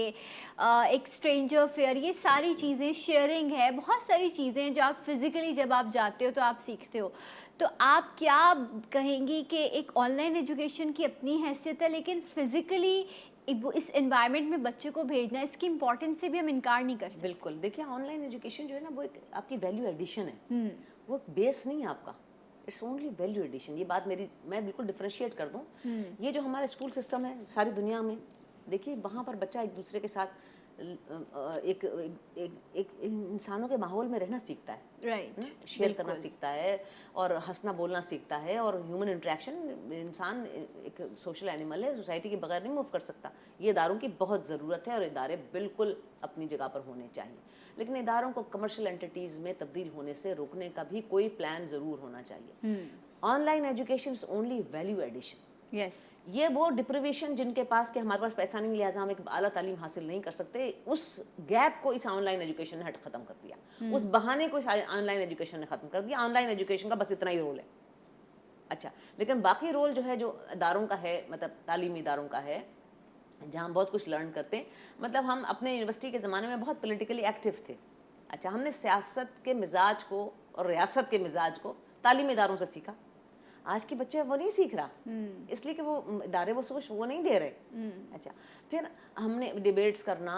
एक स्ट्रेंजर फेयर, ये सारी चीज़ें, शेयरिंग है, बहुत सारी चीज़ें हैं जो आप फिज़िकली जब आप जाते हो तो आप सीखते हो। तो आप क्या कहेंगी कि एक ऑनलाइन एजुकेशन की अपनी हैसियत है, लेकिन फ़िज़िकली वो इस एनवायरनमेंट में बच्चे को भेजना, इसकी इंपॉर्टेंस से भी हम इनकार नहीं कर सकते। बिल्कुल, देखिए ऑनलाइन एजुकेशन जो है ना वो एक आपकी वैल्यू एडिशन है, वो एक बेस नहीं है आपका, इट्स ओनली वैल्यू एडिशन। ये बात मैं बिल्कुल डिफरेंशिएट कर दूं। ये जो हमारा स्कूल सिस्टम है सारी दुनिया में, देखिए वहाँ पर बच्चा एक दूसरे के साथ एक इंसानों के माहौल में रहना सीखता है, राइट, शेयर करना सीखता है और हंसना बोलना सीखता है, और ह्यूमन इंटरेक्शन, इंसान एक सोशल एनिमल है, सोसाइटी के बगैर नहीं मूव कर सकता। ये इदारों की बहुत ज़रूरत है और इदारे बिल्कुल अपनी जगह पर होने चाहिए, लेकिन इदारों को कमर्शियल एंटिटीज़ में तब्दील होने से रोकने का भी कोई प्लान ज़रूर होना चाहिए। Online education is only value addition. Yes, ये वो डिप्रिवेशन जिनके पास कि हमारे पास पैसा नहीं, लिहाजा हम एक आला तालीम हासिल नहीं कर सकते, उस गैप को इस ऑनलाइन एजुकेशन ने ख़त्म कर दिया, उस बहाने को इस ऑनलाइन एजुकेशन ने ख़त्म कर दिया। ऑनलाइन एजुकेशन का बस इतना ही रोल है। अच्छा, लेकिन बाकी रोल जो है जो इदारों का है, मतलब तालीमी इदारों का है, जहाँ हम बहुत कुछ लर्न करते हैं। मतलब हम अपने यूनिवर्सिटी के ज़माने में बहुत पोलिटिकली एक्टिव थे। अच्छा, हमने सियासत के मिजाज को और रियासत के मिजाज को तालीमी इदारों से सीखा। आज के बच्चे वो नहीं सीख रहा, इसलिए कि वो इदारे वो नहीं दे रहे। अच्छा, फिर हमने डिबेट्स करना,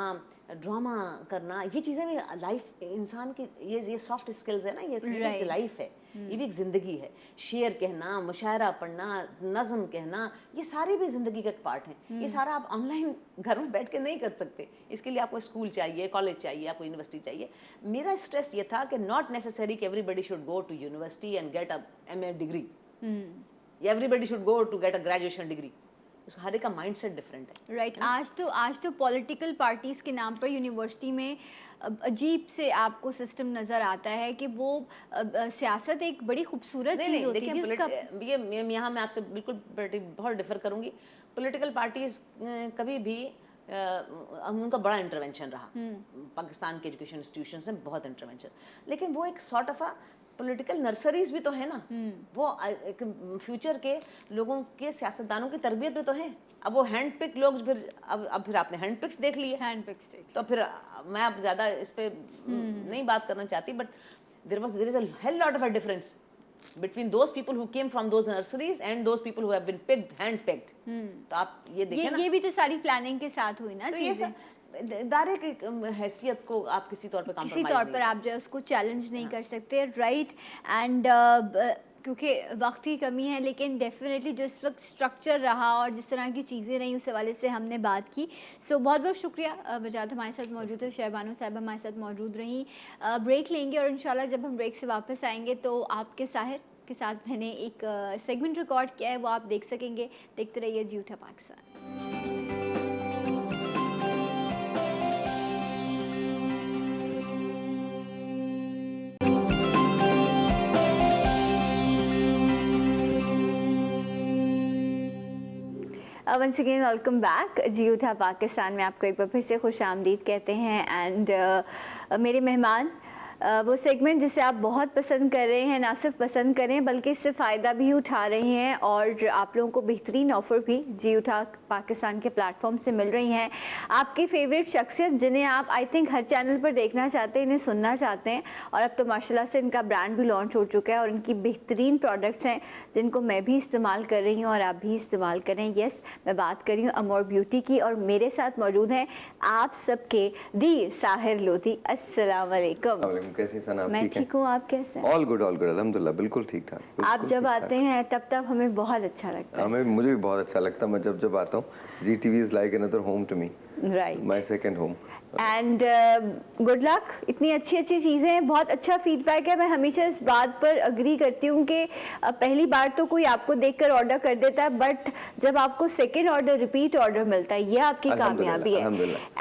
ड्रामा करना, ये चीज़ें भी लाइफ इंसान की ये सॉफ्ट स्किल्स है ना, ये एक लाइफ है, ये भी एक ज़िंदगी है। शेर कहना, मुशायरा पढ़ना, नज़म कहना, ये सारी भी ज़िंदगी का एक पार्ट है। ये सारा आप ऑनलाइन घर में बैठ के नहीं कर सकते, इसके लिए आपको स्कूल चाहिए, कॉलेज चाहिए, आपको यूनिवर्सिटी चाहिए। मेरा स्ट्रेस ये था कि नॉट नेसेसरी कि everybody should go to university and get a MA degree, everybody should go to get a graduation degree. हर एक का माइंडसेट डिफरेंट है, राइट। आज तो पॉलिटिकल पार्टीज़ के नाम पर यूनिवर्सिटी में अजीब से आपको सिस्टम नज़र आता है कि वो सियासत एक बड़ी खूबसूरत चीज़ होती है। ये यहाँ मैं आपसे बिल्कुल बहुत डिफर करूँगी। पॉलिटिकल पार्टीज कभी भी उनका बड़ा इंटरवेंशन रहा, पाकिस्तान के एजुकेशन इंस्टीट्यूशंस में बहुत इंटरवेंशन, लेकिन वो एक सॉर्ट ऑफ पॉलिटिकल नर्सरीज भी तो है ना, वो एक फ्यूचर के लोगों के सियासतदानों की तरबियत भी तो है। अब वो हैंड पिक लोग अब फिर आपने हैंड पिक्स देख लिए, तो फिर मैं अब ज़्यादा इस पर नहीं बात करना चाहती, but there is a hell lot of a difference between those people who came from those nurseries and those people who have been picked, hand picked। तो आप ये देखें ना, ये भी तो सारी प्लानिंग के साथ हुई ना, तो ये इदारे की हैसियत को आप किसी तौर पर किसी तौर पर आप जो है उसको चैलेंज नहीं कर सकते, राइट। एंड क्योंकि वक्त की कमी है, लेकिन डेफिनेटली जो इस वक्त स्ट्रक्चर रहा और जिस तरह की चीज़ें रहीं उस हवाले से हमने बात की। सो बहुत बहुत शुक्रिया वजाहत हमारे साथ मौजूद है, शहबानो साहब हमारे साथ मौजूद रहीं। ब्रेक लेंगे और इंशाल्लाह जब हम ब्रेक से वापस आएंगे तो आपके साहिर के साथ मैंने एक सेगमेंट रिकॉर्ड किया है, वो आप देख सकेंगे। देखते रहिए जूठा Pakistan. Once again welcome back जूठा पाकिस्तान में, आपको एक बार फिर से खुश आमदीद कहते हैं। एंड मेरे मेहमान वो सेगमेंट जिसे आप बहुत पसंद कर रहे हैं, ना सिर्फ पसंद करें बल्कि इससे फ़ायदा भी उठा रहे हैं, और आप लोगों को बेहतरीन ऑफ़र भी जूठा पाकिस्तान के प्लेटफॉर्म से मिल रही हैं। आपकी फेवरेट शख्सियत जिन्हें आप आई थिंक हर चैनल पर देखना चाहते हैं, इन्हें सुनना चाहते हैं, और अब तो माशाल्लाह से इनका ब्रांड भी लॉन्च हो चुका है और इनकी बेहतरीन प्रोडक्ट्स हैं जिनको मैं भी इस्तेमाल कर रही हूँ और आप भी इस्तेमाल करें। यस, मैं बात कर रही हूँ अमोर ब्यूटी की, और मेरे साथ मौजूद हैं आप सबके दी साहिर लोधी। अस्सलाम वालेकुम। कैसे सना? मैं ठीक हूँ, आप कैसे हैं? ऑल गुड अल्हम्दुलिल्लाह, बिल्कुल ठीक ठाक। आप जब आते हैं तब हमें बहुत अच्छा लगता है। मुझे भी बहुत अच्छा लगता है। मैं जब आता हूँ, Zee TV is like another home to me. Right. my second home. And good luck, इतनी अच्छी अच्छी चीज़ें हैं, बहुत अच्छा फीडबैक है। मैं हमेशा इस बात पर अग्री करती हूँ कि पहली बार तो कोई आपको देखकर ऑर्डर कर देता है, बट जब आपको सेकंड ऑर्डर, रिपीट ऑर्डर मिलता है, ये आपकी कामयाबी है।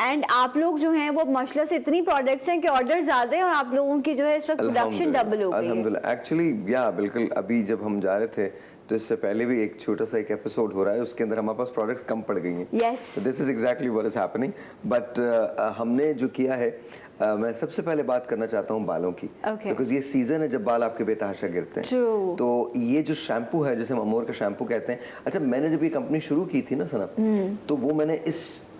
एंड आप लोग जो हैं वो माशाल्लाह से इतनी प्रोडक्ट्स हैं कि ऑर्डर ज़्यादा है और आप लोगों की जो है इस वक्त प्रोडक्शन डबल हो गई है। अल्हम्दुलिल्लाह। एक्चुअली या बिल्कुल, अभी जब हम जा रहे थे तो इससे पहले भी एक छोटा सा एक एपिसोड हो रहा है, उसके अंदर हमारे पास प्रोडक्ट्स कम पड़ गई हैं। Yes. This is exactly what is happening. But हमने जो किया है, मैं सबसे पहले बात करना चाहता हूँ बालों की, बिकॉज ये सीजन है जब बाल आपके बेतहाशा गिरते हैं। True. तो ये जो शैम्पू है, जैसे हम अमोर का शैम्पू कहते हैं। अच्छा, मैंने जब ये कंपनी शुरू की थी ना सना, तो वो मैंने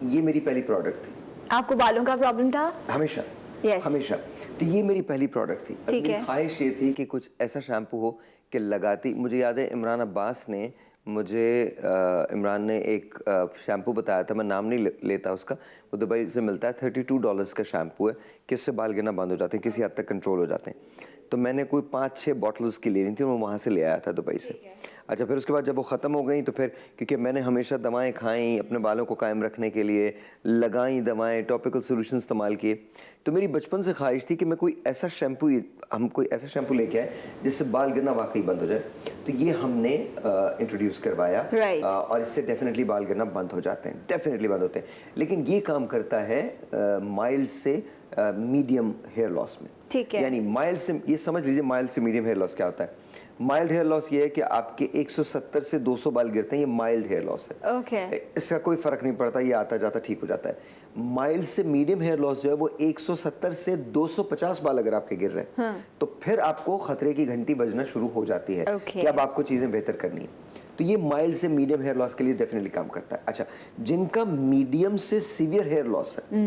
ये मेरी पहली प्रोडक्ट थी। आपको बालों का प्रॉब्लम था? हमेशा। Yes. हमेशा। तो ये मेरी पहली प्रोडक्ट थी। ठीक है। मेरी ख्वाहिश ये थी कि कुछ ऐसा शैम्पू हो कि लगाती, मुझे याद है इमरान अब्बास ने मुझे इमरान ने एक शैम्पू बताया था, मैं नाम नहीं लेता उसका, वो दुबई से मिलता है, $32 का शैम्पू है कि उससे बाल गिरना बंद हो जाते हैं, किसी हद तक कंट्रोल हो जाते हैं। तो मैंने कोई 5-6 बॉटल उसकी ले ली थी और मैं वहाँ से ले आया था दुबई से। अच्छा, फिर उसके बाद जब वो ख़त्म हो गई तो फिर, क्योंकि मैंने हमेशा दवाएं खाई अपने बालों को कायम रखने के लिए, लगाई दवाएं, टॉपिकल सॉल्यूशन इस्तेमाल किए, तो मेरी बचपन से ख्वाहिश थी कि मैं कोई ऐसा शैम्पू लेके आए जिससे बाल गिरना वाकई बंद हो जाए। तो ये हमने इंट्रोड्यूस करवाया। Right. और इससे डेफिनेटली बाल गिरना बंद हो जाते हैं, डेफिनेटली बंद होते हैं। लेकिन ये काम करता है माइल्ड से मीडियम हेयर लॉस में। ठीक है। यानी माइल्ड से, ये समझ लीजिए माइल्ड से मीडियम हेयर लॉस क्या होता है। माइल्ड हेयर लॉस ये है कि आपके 170 से 200 बाल गिरते हैं, ये माइल्ड हेयर लॉस है। ओके। इसका कोई फर्क नहीं पड़ता, ये आता जाता ठीक हो जाता है। माइल्ड से मीडियम हेयर लॉस जो है वो 170 से 250 बाल अगर आपके गिर रहे हैं, तो फिर आपको खतरे की घंटी बजना शुरू हो जाती है कि अब आपको चीजें बेहतर करनी है। तो ये माइल्ड से मीडियम हेयर लॉस के लिए डेफिनेटली काम करता है। अच्छा, जिनका मीडियम से सीवियर हेयर लॉस है,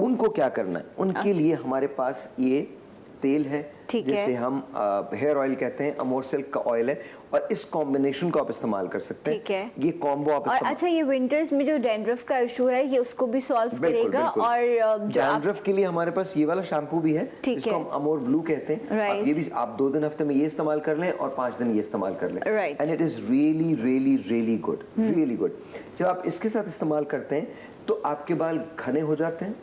उनको क्या करना है? उनके लिए हमारे पास ये तेल है, जिसे हम हेयर ऑयल कहते हैं, अमोर सिल्क का ऑयल है, और इस कॉम्बिनेशन को आप इस्तेमाल कर सकते हैं। ठीक है। ये कॉम्बो आप और अच्छा, ये विंटर्स में जो डैंड्रफ का इशू है, ये उसको भी सॉल्व करेगा। और डैंड्रफ के लिए हमारे पास ये वाला शैम्पू भी है, जिसको हम अमोर ब्लू कहते हैं। ये भी आप 2 दिन हफ्ते में ये इस्तेमाल कर लें और 5 दिन ये इस्तेमाल कर लें, and it is really really really good, really good. जब आप इसके साथ इस्तेमाल करते हैं तो आपके बाल घने हो जाते हैं,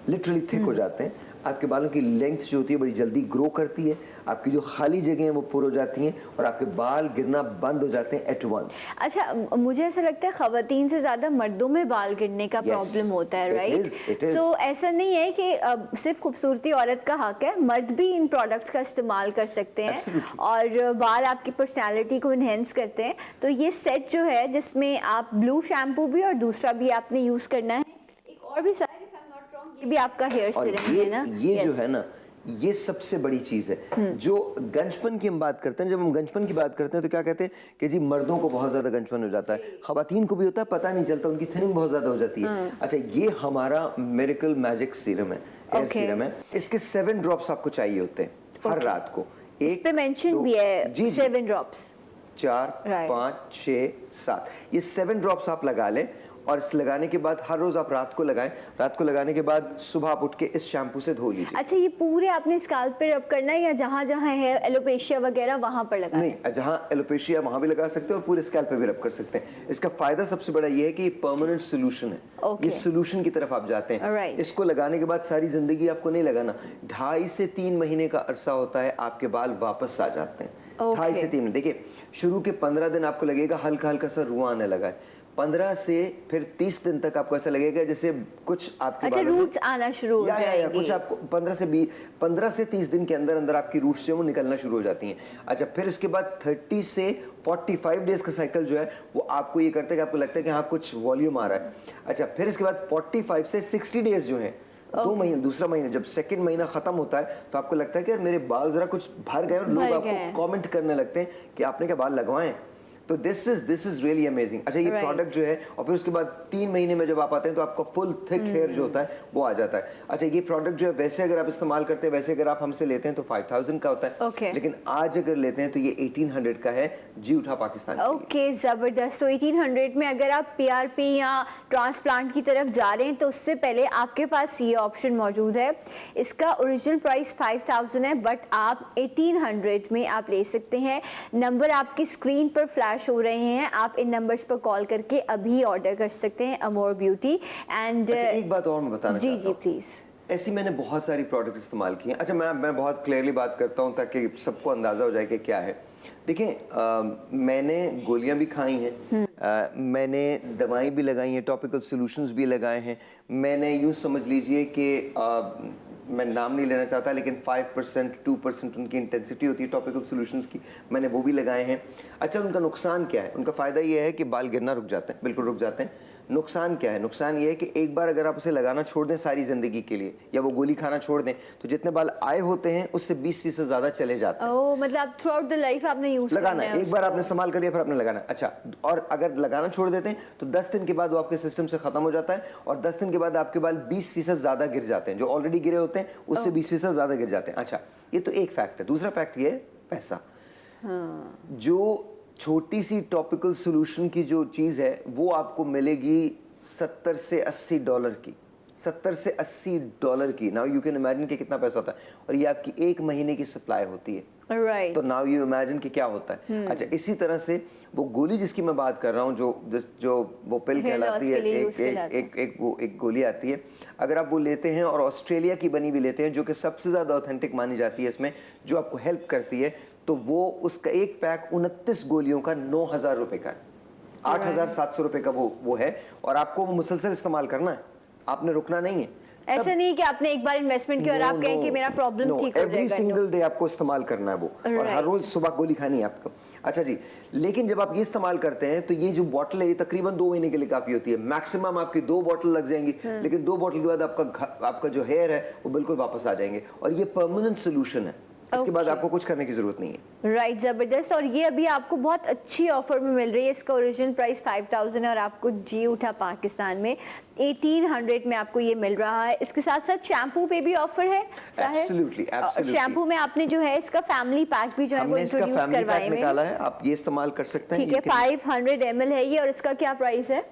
लिटरली थिक हो जाते हैं, आपके बालों की लेंथ जो होती है बड़ी जल्दी ग्रो करती है, आपकी जो खाली जगह हैं वो पुर हो जाती हैं, और आपके बाल गिरना बंद हो जाते हैं एट वंस। अच्छा, मुझे ऐसा लगता है खवातीन से ज्यादा मर्दों में बाल गिरने का प्रॉब्लम होता है, राइट? सो ऐसा नहीं है कि सिर्फ खूबसूरती औरत का हक है, मर्द भी इन प्रोडक्ट्स का इस्तेमाल कर सकते हैं और बाल आपकी पर्सनैलिटी को इन्हेंस करते हैं। तो ये सेट जो है, जिसमें आप ब्लू शैम्पू भी और दूसरा भी आपने यूज करना है, एक और भी ये भी आपका हेयर सीरम है ना? ये जो है ना, ये सबसे बड़ी चीज है। जो गंजपन की हम बात करते हैं, जब हम गंजपन की बात करते हैं तो क्या कहते हैं कि जी मर्दों को बहुत ज्यादा गंजपन हो जाता है, खवातीन को भी होता है, पता नहीं चलता, उनकी थिनिंग बहुत ज्यादा हो जाती है। अच्छा, ये हमारा मिरेकल मैजिक सीरम है, हेयर सीरम है। इसके 7 ड्रॉप्स आपको चाहिए होते हैं हर रात को। इस पे मेंशन भी है 7 ड्रॉप्स, 4, 5, 6, 7, ये 7 ड्रॉप्स आप लगा लें, और इस लगाने के बाद हर रोज आप रात को लगाएं। रात को लगाने के बाद सुबह आप उठ के इस शैम्पू से धो लीजिए। अच्छा, ये पूरे आपने स्काल्प पे रब करना है या जहाँ जहाँ है एलोपेशिया वगैरह वहाँ पर लगाना है? नहीं, जहाँ एलोपेशिया वहाँ भी लगा सकते हैं और पूरे स्कैल्प पे भी रब कर सकते हैं। इसका फायदा सबसे बड़ा ये है कि परमानेंट सोल्यूशन है। ये सोल्यूशन की तरफ आप जाते हैं। इसको लगाने के बाद सारी जिंदगी आपको नहीं लगाना, 2.5 से 3 महीने का अरसा होता है, आपके बाल वापस आ जाते हैं। 2.5 से 3 महीने। देखिए, शुरू के 15 दिन आपको लगेगा हल्का हल्का सा रुआ आने लगा है, 15 से फिर 30 दिन तक आपको ऐसा लगेगा जैसे कुछ आपके बालों में रूट्स आना शुरू हो जाएंगी। कुछ आपको 15 से 30 दिन के अंदर अंदर आपकी रूट्स जो वो निकलना शुरू हो जाती हैं। अच्छा, फिर इसके बाद 30 से 45 डेज का साइकिल जो है वो आपको ये करता है कि आपको लगता है कि हाँ कुछ वॉल्यूम आ रहा है। अच्छा, फिर इसके बाद 45 से 60 डेज जो है, 2 महीने, दूसरा महीना जब सेकंड महीना खत्म होता है तो आपको लगता है कि यार मेरे बाल जरा कुछ भर गए, और लोग आपको कमेंट करने लगते हैं कि आपने क्या बाल लगवाए। तो दिस इज रियली अमेजिंग। अच्छा, ये प्रोडक्ट जो है, और फिर उसके बाद 3 महीने में जब आप आते हैं तो आपका फुल थिक हेयर जो होता है वो आ जाता है। अच्छा, ये प्रोडक्ट जो है वैसे अगर आप इस्तेमाल करते हैं, वैसे अगर आप हमसे लेते हैं तो 5000 का होता है, लेकिन आज अगर लेते हैं तो ये 1800 का है, जी उठा पाकिस्तान। ओके, जबरदस्त। तो 1800 में अगर आप PRP या ट्रांसप्लांट की तरफ जा रहे हैं तो उससे पहले आपके पास ये ऑप्शन मौजूद है। इसका ओरिजिनल प्राइस 5000 है, बट आप 1800 में आप ले सकते हैं। नंबर आपकी स्क्रीन पर फ्लैश फ्लैश हो रहे हैं, आप इन नंबर्स पर कॉल करके अभी ऑर्डर कर सकते हैं अमोर ब्यूटी। एंड अच्छा, एक बात और मैं बताना जी चाहता जी हूँ। प्लीज़। ऐसी मैंने बहुत सारी प्रोडक्ट इस्तेमाल किए हैं। अच्छा, मैं बहुत क्लियरली बात करता हूँ ताकि सबको अंदाज़ा हो जाए कि क्या है। देखें, मैंने गोलियां भी खाई हैं, मैंने दवाएं भी लगाई हैं, टॉपिकल सॉल्यूशंस भी लगाए हैं। मैंने यूँ समझ लीजिए कि मैं नाम नहीं लेना चाहता, लेकिन 5% 2% उनकी इंटेंसिटी होती है टॉपिकल सॉल्यूशंस की, मैंने वो भी लगाए हैं। अच्छा, उनका नुकसान क्या है? उनका फ़ायदा ये है कि बाल गिरना रुक जाते हैं, बिल्कुल रुक जाते हैं। नुकसान क्या है? नुकसान ये है कि एक बार अगर आप उसे लगाना छोड़ दें सारी ज़िंदगी के लिए, या वो गोली खाना छोड़ दें, तो जितने बाल आए होते हैं उससे 20% ज़्यादा चले जाते हैं। ओह, मतलब थ्रू आउट द लाइफ आपने यूज लगाना है, एक बार आपने इस्तेमाल कर लिया फिर आपने लगाना है। अच्छा, और अगर लगाना छोड़ देते हैं तो 10 दिन के बाद वो आपके सिस्टम से खत्म हो जाता है, और 10 दिन के बाद आपके बाल 20% ज़्यादा गिर जाते हैं। जो ऑलरेडी गिरे होते हैं उससे 20% ज़्यादा गिर जाते हैं। अच्छा, ये तो एक फैक्ट है। दूसरा फैक्ट ये है पैसा। जो छोटी सी टॉपिकल सोल्यूशन की जो चीज़ है वो आपको मिलेगी $70 से $80 की, $70 से $80 की। नाउ यू कैन इमेजिन कि कितना पैसा होता है, और ये आपकी एक महीने की सप्लाई होती है। राइट। तो नाउ यू इमेजिन कि क्या होता है। अच्छा, इसी तरह से वो गोली जिसकी मैं बात कर रहा हूँ, जो वो पिल Hair loss कहलाती के है, लिए use किया जाता है। एक गोली आती है, अगर आप वो लेते हैं और ऑस्ट्रेलिया की बनी हुई लेते हैं, जो कि सबसे ज़्यादा ऑथेंटिक मानी जाती है इसमें, जो आपको हेल्प करती है, तो वो उसका एक पैक 29 गोलियों का 9,000 रुपये का है, 8,700 रुपये का वो है, और आपको वो मुसलसल इस्तेमाल करना है, आपने रुकना नहीं है। ऐसा नहीं कि आपने एक बार इन्वेस्टमेंट किया और आप कहें कि मेरा प्रॉब्लम ठीक हो जाएगा। एवरी सिंगल डे आपको इस्तेमाल करना है वो, और हर रोज सुबह गोली खानी है आपको। अच्छा जी, लेकिन जब आप ये इस्तेमाल करते हैं तो ये जो बॉटल है ये तकरीबन 2 महीने के लिए काफी होती है। मैक्सिमम आपकी 2 बॉटल लग जाएंगी, लेकिन 2 बॉटल के बाद आपका जो हेयर है वो बिल्कुल वापस आ जाएंगे, और ये परमानेंट सोल्यूशन है। इसके बाद आपको कुछ करने की जरूरत नहीं है। राइट, जबरदस्त। और ये अभी आपको बहुत अच्छी ऑफर में मिल रही है। इसका ओरिजिनल प्राइस 5,000 है और आपको जी उठा पाकिस्तान में 1800 में आपको ये मिल रहा है। इसके साथ साथ शैम्पू पे भी ऑफर है। Absolutely, absolutely. शैम्पू में आपने जो है इसका फैमिली पैक भी जो है वो हमने इसका इंट्रोड्यूस फैमिली करवाए पैक हैं। निकाला है, आप ये इस्तेमाल कर सकते हैं। ठीक है, 500 ml है ये, और इसका क्या प्राइस है?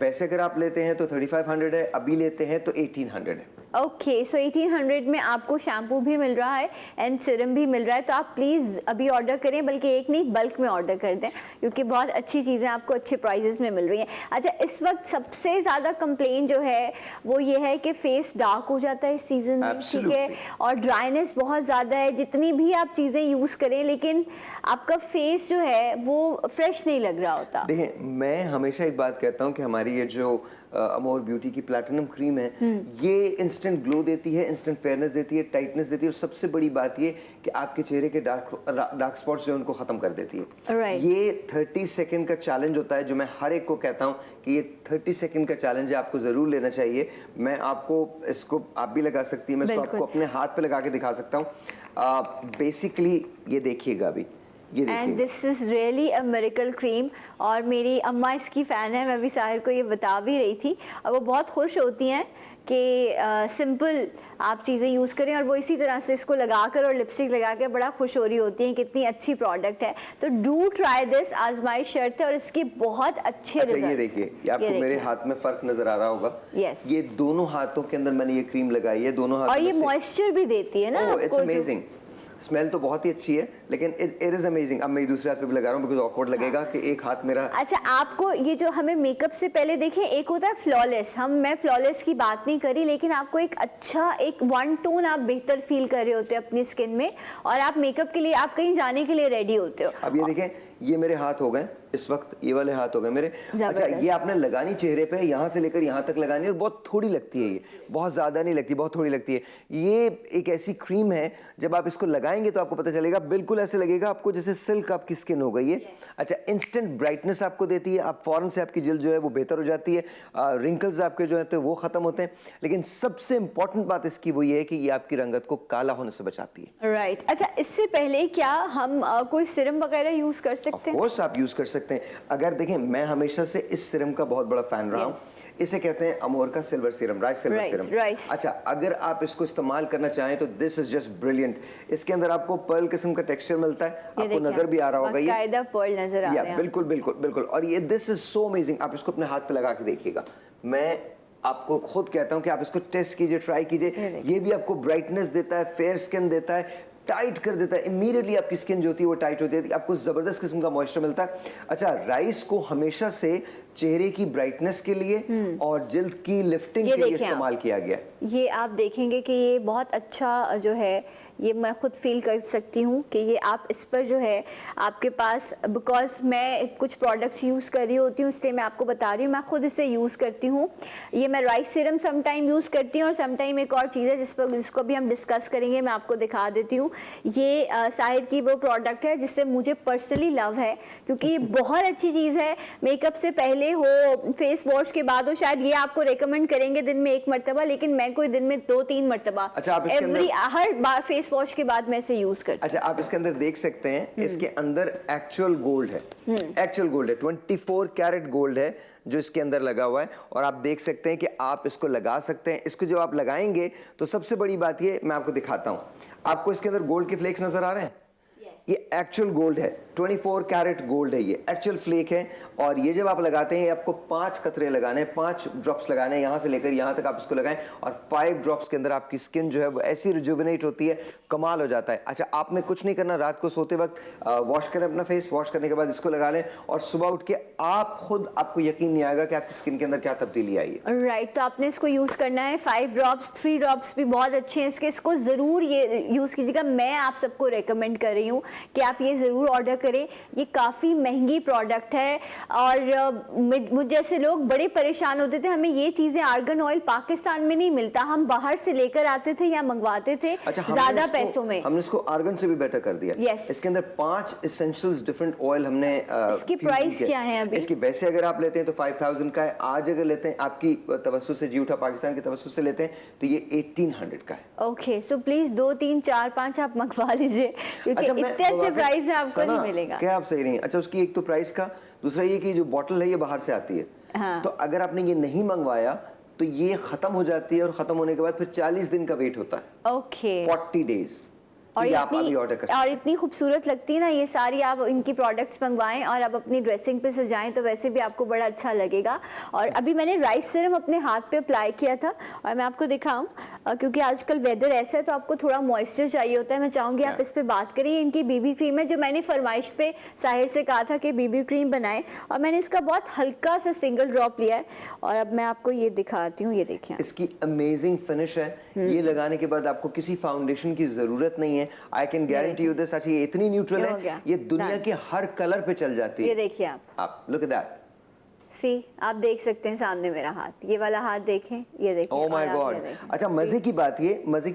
वैसे अगर आप लेते हैं तो 3500 है, अभी लेते हैं तो 1800 है। ओके, सो 1800 में आपको शैम्पू भी मिल रहा है एंड सीरम भी मिल रहा है। तो आप प्लीज़ अभी ऑर्डर करें, बल्कि एक नहीं बल्क में ऑर्डर कर दें, क्योंकि बहुत अच्छी चीज़ें आपको अच्छे प्राइजेस में मिल रही हैं। अच्छा, इस वक्त सबसे ज़्यादा कंप्लेन जो है वो ये है कि फेस डार्क हो जाता है इस सीज़न में, ठीक है, और ड्राइनेस बहुत ज़्यादा है। जितनी भी आप चीज़ें यूज़ करें, लेकिन आपका फेस जो है वो फ्रेश नहीं लग रहा होता। देखिए, मैं हमेशा एक बात कहता हूँ कि हमारी ये जो अमोर ब्यूटी की प्लैटिनम क्रीम है, ये इंस्टेंट ग्लो देती है, इंस्टेंट फेयरनेस देती है, टाइटनेस देती है, और सबसे बड़ी बात ये कि आपके चेहरे के डार्क स्पॉट्स जो है उनको ख़त्म कर देती है। Right. ये 30 सेकंड का चैलेंज होता है, जो मैं हर एक को कहता हूँ कि ये 30 सेकंड का चैलेंज है, आपको ज़रूर लेना चाहिए। मैं आपको इसको, आप भी लगा सकती हैं, मैं इसको आपको अपने हाथ पे लगा के दिखा सकता हूँ। बेसिकली ये देखिएगा अभी, and this is really a miracle cream, और मेरी अम्मा इसकी फ़ैन है। मैं भी साहिर को ये बता भी रही थी, और वो बहुत खुश होती हैं कि सिंपल आप चीज़ें यूज़ करें, और वो इसी तरह से इसको लगाकर और लिपस्टिक लगा कर बड़ा खुश हो रही होती हैं, कितनी अच्छी प्रोडक्ट है। तो डू ट्राई दिस, आजमाइश शर्त है, और इसके बहुत अच्छे अच्छा, रिजल्ट्स। ये देखिए, ये आपको मेरे हाथ में फर्क नजर आ रहा होगा। Yes. ये दोनों हाथों के अंदर मैंने ये क्रीम लगाई है, दोनों हाथों और ये में से। मॉइस्चर भी देती है ना इट्स अमेजिंग। स्मेल तो बहुत ही अच्छी है, लेकिन इट इज अमेजिंग। अब मैं दूसरे हाथ पे भी लगा रहा हूँ, बिकॉज ऑकवर्ड लगेगा कि एक हाथ मेरा। अच्छा, आपको ये जो हमें मेकअप से पहले देखें, एक होता है फ्लॉलेस, मैं फ्लॉलेस की बात नहीं करी, लेकिन आपको एक अच्छा एक 1 टोन आप बेहतर फील कर रहे होते हो अपनी स्किन में, और आप मेकअप के लिए, आप कहीं जाने के लिए रेडी होते हो। अब ये देखें, ये मेरे हाथ हो गए इस वक्त, ये वाले हाथ हो गए मेरे। अच्छा, ये आपने लगानी चेहरे पे, यहाँ से लेकर यहाँ तक लगानी है, और बहुत थोड़ी लगती है, ये बहुत ज़्यादा नहीं लगती, बहुत थोड़ी लगती है। ये एक ऐसी क्रीम है, जब आप इसको लगाएंगे तो आपको पता चलेगा, बिल्कुल ऐसे लगेगा आपको जैसे सिल्क आपकी स्किन हो गई है। अच्छा, इंस्टेंट ब्राइटनेस आपको देती है, आप फौरन से आपकी जल्द जो है वो बेहतर हो जाती है, रिंकल्स आपके जो है तो वो ख़त्म होते हैं। लेकिन सबसे इंपॉर्टेंट बात इसकी वो ये है कि ये आपकी रंगत को काला होने से बचाती है। राइट। अच्छा, इससे पहले क्या हम कोई सीरम वगैरह यूज़ कर सकते हैं? ऑफ कोर्स आप यूज़ कर सकते हैं। अगर देखें, मैं हमेशा से इस सीरम का बहुत बड़ा फैन रहा हूँ। इसे कहते हैं अमोर का silver serum, rice silver serum. अच्छा, अगर आप इसको इस्तेमाल करना चाहें तो दिस इज जस्ट ब्रिलियंट। इसके अंदर आपको पर्ल किस्म का टेक्सचर मिलता है, आपको नजर भी आ रहा होगा, ये पर्ल नजर आ रहा है। बिल्कुल बिल्कुल बिल्कुल। और ये दिस इज सो अमेजिंग। आप इसको अपने हाथ पे लगा के देखिएगा, मैं आपको खुद कहता हूं कि आप इसको टेस्ट कीजिए, ट्राई कीजिए। ये भी आपको ब्राइटनेस देता है, फेयर स्किन देता है, टाइट कर देता है, इमीडिएटली आपकी स्किन जो होती है वो टाइट हो जाती है, आपको ज़बरदस्त किस्म का मॉइस्चर मिलता है। अच्छा, राइस को हमेशा से चेहरे की ब्राइटनेस के लिए और जल्द की लिफ्टिंग के लिए इस्तेमाल किया गया। ये आप देखेंगे कि ये बहुत अच्छा जो है, ये मैं खुद फील कर सकती हूँ कि ये आप इस पर जो है आपके पास, बिकॉज मैं कुछ प्रोडक्ट्स यूज़ कर रही होती हूँ इसलिए मैं आपको बता रही हूँ, मैं खुद इसे यूज़ करती हूँ। ये मैं राइस सीरम समटाइम यूज़ करती हूँ और समटाइम एक और चीज़ है जिसको भी हम डिस्कस करेंगे, मैं आपको दिखा देती हूँ। ये साहिर की वो प्रोडक्ट है जिससे मुझे पर्सनली लव है, क्योंकि ये बहुत अच्छी चीज़ है। मेकअप से पहले हो, फेस वॉश के बाद हो, शायद ये आपको रिकमेंड करेंगे दिन में 1 मरतबा, लेकिन मैं कोई दिन में 2-3 मरतबा, अच्छा, आप इसके एवरी हर बार फेस वॉश के बाद मैं इसे यूज करती हूँ। अच्छा, आप इसके अंदर देख सकते हैं, इसके अंदर एक्चुअल गोल्ड है, एक्चुअल गोल्ड है, 24 कैरेट गोल्ड है जो इसके अंदर लगा हुआ है। और आप देख सकते हैं कि आप इसको लगा सकते हैं। इसको जो आप लगाएंगे तो सबसे बड़ी बात ये मैं आपको दिखाता हूं, आपको इसके अंदर गोल्ड के फ्लेक्स नजर आ रहे हैं? ये एक्चुअल गोल्ड है, 24 कैरेट गोल्ड है, ये एक्चुअल फ्लेक है। और ये जब आप लगाते हैं, आपको 5 कतरे लगाने हैं, 5 ड्रॉप्स लगाने हैं, यहाँ से लेकर यहाँ तक आप इसको लगाएं और 5 ड्रॉप्स के अंदर आपकी स्किन जो है वो ऐसी रिजुविनेट होती है, कमाल हो जाता है। अच्छा, आपने कुछ नहीं करना, रात को सोते वक्त वॉश करें अपना फेस, वॉश करने के बाद इसको लगा लें और सुबह उठ के आप खुद, आपको यकीन नहीं आएगा कि आपकी स्किन के अंदर क्या तब्दीली आई है। राइट, तो आपने इसको यूज़ करना है। 5 ड्रॉप्स, 3 ड्रॉप्स भी बहुत अच्छे हैं इसके, इसको ज़रूर ये यूज़ कीजिएगा। मैं आप सबको रेकमेंड कर रही हूँ कि आप ये ज़रूर ऑर्डर करें। ये काफ़ी महंगी प्रोडक्ट है और मुझ जैसे लोग बड़े परेशान होते थे, हमें ये चीज़ें, आर्गन ऑयल पाकिस्तान में नहीं मिलता, हम बाहर से लेकर आते थे या मंगवाते थे ज़्यादा पैसों में। हमने इसको आर्गन से भी बेटर कर दिया। yes. इसके अंदर 5 एसेंशियल्स डिफरेंट ऑयल हमने इसकी प्राइस क्या है अभी? इसकी वैसे अगर आप लेते हैं तो 5000 का है, आज अगर लेते हैं आपकी तवज्जो से, जी उठा पाकिस्तान की तवज्जो से लेते हैं तो ये 1800 का है। ओके, सो प्लीज 2, 3, 4, 5 आप मंगवा लीजिए, क्योंकि इतने अच्छे प्राइस में आपको नहीं मिलेगा। क्या आप सही नहीं? अच्छा, उसकी एक तो प्राइस का, दूसरा ये कि जो बॉटल है ये बाहर से आती है। हाँ। तो अगर आपने ये नहीं मंगवाया तो ये खत्म हो जाती है और खत्म होने के बाद फिर 40 दिन का वेट होता है। Okay, 40 days. और आप अभी ऑर्डर कर सकते हैं। और इतनी खूबसूरत लगती है ना ये सारी, आप इनकी प्रोडक्ट्स मंगवाएं और आप अपनी ड्रेसिंग पे सजाएं तो वैसे भी आपको बड़ा अच्छा लगेगा। और अभी मैंने राइस सीरम अपने हाथ पे अप्लाई किया था और मैं आपको दिखाऊं, क्योंकि आजकल वेदर ऐसा है तो आपको थोड़ा मॉइस्चर चाहिए होता है। मैं चाहूँगी आप इस पर बात करिए। इनकी बीबी क्रीम है जो मैंने फरमाइश पे साहिर से कहा था कि बीबी क्रीम बनाए, और मैंने इसका बहुत हल्का सा सिंगल ड्रॉप लिया है और अब मैं आपको ये दिखाती हूँ। ये देखिए, इसकी अमेजिंग फिनिश है। ये लगाने के बाद आपको किसी फाउंडेशन की जरूरत नहीं है। I can guarantee you this. अच्छा, ये इतनी न्यूट्रल है, ये दुनिया के हर कलर पे चल जाती है। ये देखिए आप लुक एट दैट। सी, आप देख सकते हैं सामने मेरा हाथ, ये वाला हाथ देखें, ये देखिए। Oh my God. अच्छा, मजे की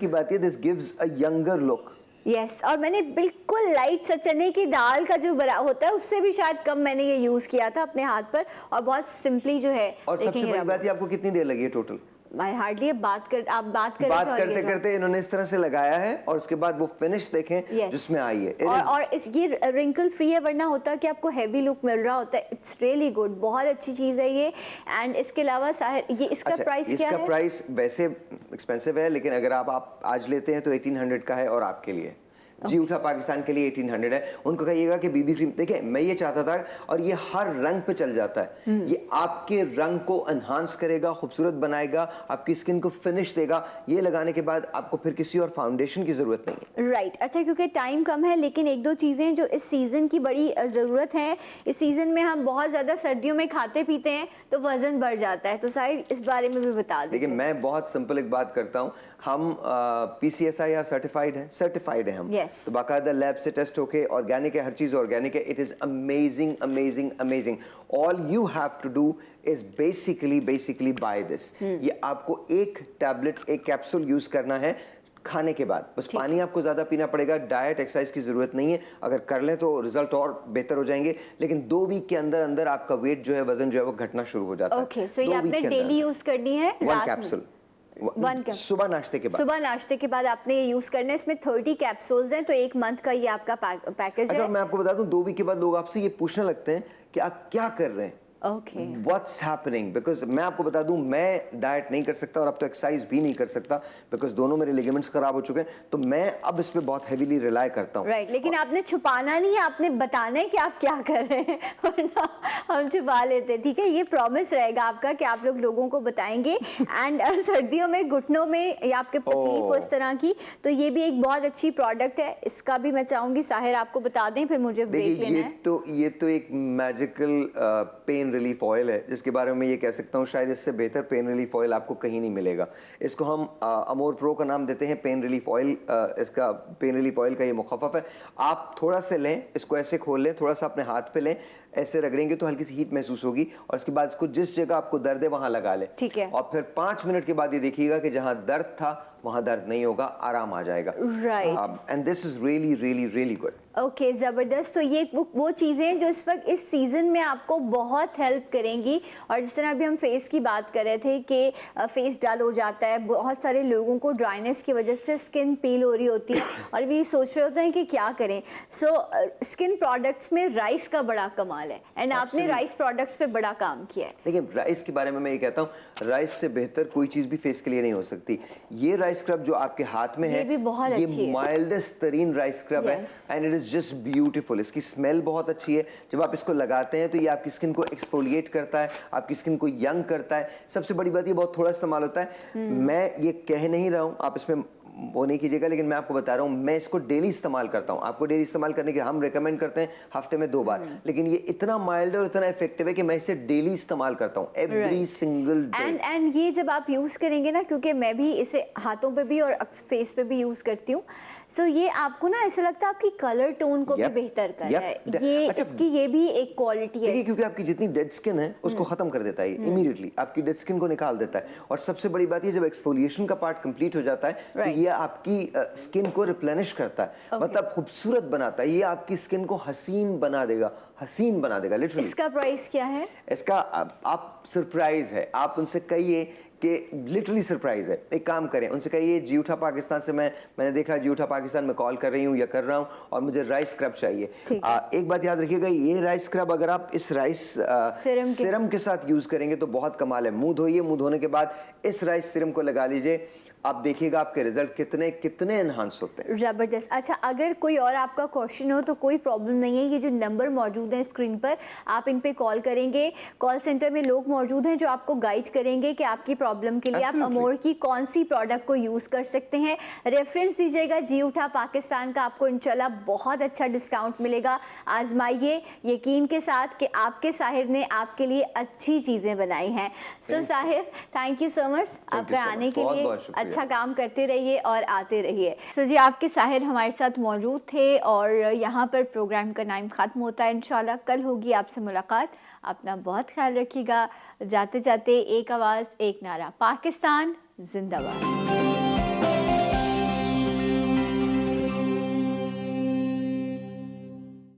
बात ये this gives a younger look. Yes, और मैंने बिल्कुल लाइट सा चने की दाल का जो बड़ा होता है उससे भी शायद कम मैंने ये यूज किया था अपने हाथ पर, और बहुत सिंपली जो है। और सबसे बड़ी बात ये, आपको कितनी देर लगी है टोटल? मैं हार्डली बात करते करते इन्होंने इस तरह से लगाया है और उसके बाद वो फिनिश देखें जिसमें आई है। और इस ये रिंकल फ्री है, वरना होता है कि आपको हैवी लुक मिल रहा होता है। इट्स रियली गुड, बहुत अच्छी चीज़ है ये। एंड इसके अलावा ये इसका प्राइस क्या है? इसका प्राइस वैसे एक्सपेंसिव है, लेकिन अगर आप आज लेते हैं तो 1800 का है और आपके लिए जी उठा पाकिस्तान के लिए 1800 है। उनको कहिएगा कि बीबी क्रीम, देखिए मैं ये चाहता था, और ये हर रंग पे चल जाता है। ये आपके रंग को एनहांस करेगा, खूबसूरत बनाएगा, आपकी स्किन को फिनिश देगा। ये लगाने के बाद आपको फिर किसी और फाउंडेशन की जरूरत नहीं है। राइट, अच्छा, क्योंकि टाइम कम है, लेकिन 1-2 चीज़ें जो इस सीज़न की बड़ी ज़रूरत है। इस सीज़न में हम बहुत ज़्यादा सर्दियों में खाते पीते हैं तो वज़न बढ़ जाता है, तो साहिर इस बारे में भी बता दें। देखिए, मैं बहुत सिंपल एक बात करता हूँ, हम PCSIR सर्टिफाइड है हम। तो बाकायदा लैब से टेस्ट होके ऑर्गेनिक है, हर चीज़ ऑर्गेनिक है। It is amazing amazing amazing. All you have to do is basically buy this. ये आपको एक टैबलेट, एक कैप्सूल यूज करना है खाने के बाद। बस पानी आपको ज्यादा पीना पड़ेगा, डाइट एक्सरसाइज की जरूरत नहीं है। अगर कर लें तो रिजल्ट और बेहतर हो जाएंगे, लेकिन 2 वीक के अंदर अंदर आपका वेट जो है, वजन जो है वो घटना शुरू हो जाता है। ओके, सो ये आपने डेली यूज करनी है। 1 कैप्सूल सुबह नाश्ते के बाद आपने ये यूज करना है। इसमें 30 कैप्सूल्स हैं, तो 1 मंथ का ये आपका पैकेज है। अच्छा, मैं आपको बता दूं, 2 वीक के बाद लोग आपसे ये पूछने लगते हैं कि आप क्या कर रहे हैं, ओके व्हाट्स हैपनिंग, बिकॉज मैं आपको बता दूं मैं डाइट नहीं कर सकता और अब तो एक्सरसाइज भी नहीं कर सकता बिकॉज दोनों मेरे लिगामेंट्स खराब हो चुके हैं, तो मैं अब इस पे बहुत हेवीली रिलाई करता हूँ। राइट, लेकिन आपने छुपाना नहीं है, आपने बताना है कि आप क्या कर रहे हैं, वरना हम छुपा लेते हैं, ठीक है? ये प्रॉमिस रहेगा आपका कि आप लोगों को बताएंगे। एंड सर्दियों में घुटनों में या आपके तकलीफ हो इस तरह की, तो ये भी एक बहुत अच्छी प्रोडक्ट है, इसका भी मैं चाहूंगी साहिर आपको बता दें, फिर मुझे ब्रेक देखिए लेना है। ये तो एक मैजिकल पेन रिलीफ ऑयल है जिसके बारे में मैं ये कह सकता हूँ शायद इससे बेहतर पेन रिलीफ ऑयल आपको कहीं नहीं मिलेगा। इसको हम अमोर प्रो का नाम देते हैं पेन रिलीफ ऑयल। इसका पेन रिलीफ ऑयल का ये मुखफ़फ़ है। आप थोड़ा सा लें, इसको ऐसे खोल लें, थोड़ा सा अपने हाथ पे लें, ऐसे रगड़ेंगे तो हल्की सी हीट महसूस होगी और उसके बाद इसको जिस जगह आपको दर्द है वहां लगा लें, ठीक है। और फिर 5 मिनट के बाद ये देखिएगा कि जहां दर्द था वहां दर्द नहीं होगा, आराम आ जाएगा। Right, and this is really really really good. Okay, ज़बरदस्त। तो ये वो चीज़ें हैं जो इस वक्त इस सीज़न में आपको बहुत हेल्प करेंगी। और जिस तरह अभी हम फेस की बात कर रहे थे कि फेस डल हो जाता है, बहुत सारे लोगों को ड्राइनेस की वजह से स्किन पील हो रही होती है और भी सोच रहे होते हैं कि क्या करें। सो स्किन प्रोडक्ट्स में राइस का बड़ा कमाल है एंड आपने राइस प्रोडक्ट्स पे बड़ा काम किया है। देखिए राइस के बारे में मैं ये कहता हूँ, राइस से बेहतर कोई चीज़ भी फेस के लिए नहीं हो सकती। ये राइस स्क्रब जो आपके हाथ में है, ये भी बहुत अच्छी है। ये माइल्डेस्ट तरीन राइस स्क्रब है and it is just beautiful. इसकी स्मेल बहुत अच्छी है। जब आप इसको लगाते हैं तो ये आपकी स्किन को एक्सफोलिएट करता है, आपकी स्किन को यंग करता है। सबसे बड़ी बात ये बहुत थोड़ा इस्तेमाल होता है। मैं ये कह नहीं रहा हूँ, आप इसमें वो नहीं कीजिएगा, लेकिन मैं आपको बता रहा हूँ मैं इसको डेली इस्तेमाल करता हूँ। आपको डेली इस्तेमाल करने के हम रेकमेंड करते हैं हफ्ते में 2 बार, लेकिन ये इतना माइल्ड और इतना इफेक्टिव है कि मैं इसे डेली इस्तेमाल करता हूँ, एवरी सिंगल डे। एंड ये जब आप यूज़ करेंगे ना, क्योंकि मैं भी इसे हाथों पे भी और फेस पे भी यूज़ करती हूँ, तो ये आपको ना ऐसा लगता है आपकी कलर टोन को भी बेहतर कर रहा है। ये इसकी ये भी एक क्वालिटी है क्योंकि आपकी जितनी डेड स्किन है उसको खत्म कर देता है इमीडिएटली, आपकी डेड स्किन को निकाल देता है। और सबसे बड़ी बात ये, जब एक्सफोलिएशन का पार्ट कंप्लीट हो जाता है तो ये आपकी स्किन को रिप्लेनिश करता है, मतलब खूबसूरत बनाता है। ये आपकी स्किन को हसीन बना देगा, हसीन बना देगा लिटरली। इसका प्राइस क्या है? इसका आप सरप्राइज है, आप उनसे कहिए कि लिटरली सरप्राइज है। एक काम करें, उनसे कहिए जी उठा पाकिस्तान से मैंने देखा जी उठा पाकिस्तान में कॉल कर रही हूँ या कर रहा हूँ और मुझे राइस स्क्रब चाहिए। एक बात याद रखिएगा, ये राइस स्क्रब अगर आप इस राइस सिरम के साथ यूज करेंगे तो बहुत कमाल है। मुंह धोइए, मुंह धोने के बाद इस राइस सिरम को लगा लीजिए, आप देखिएगा आपके रिजल्ट कितने कितने एनहांस होते हैं। ज़बरदस्त। अच्छा, अगर कोई और आपका क्वेश्चन हो तो कोई प्रॉब्लम नहीं है, ये जो नंबर मौजूद है स्क्रीन पर, आप इन पे कॉल करेंगे। कॉल सेंटर में लोग मौजूद हैं जो आपको गाइड करेंगे कि आपकी प्रॉब्लम के लिए आप अमोर की कौन सी प्रोडक्ट को यूज़ कर सकते हैं। रेफरेंस दीजिएगा जी उठा पाकिस्तान का, आपको इंशाल्लाह बहुत अच्छा डिस्काउंट मिलेगा। आजमाइए यकीन के साथ कि आपके साहिर ने आपके लिए अच्छी चीज़ें बनाई हैं। So Sahir, thank you so much आपका आने के लिए। अच्छा काम करते रहिए और आते रहिए। सो जी, आपके साहिर हमारे साथ मौजूद थे और यहाँ पर प्रोग्राम का टाइम ख़त्म होता है। इंशाल्लाह कल होगी आपसे मुलाकात। अपना बहुत ख्याल रखिएगा। जाते जाते एक आवाज़ एक नारा, पाकिस्तान जिंदाबाद।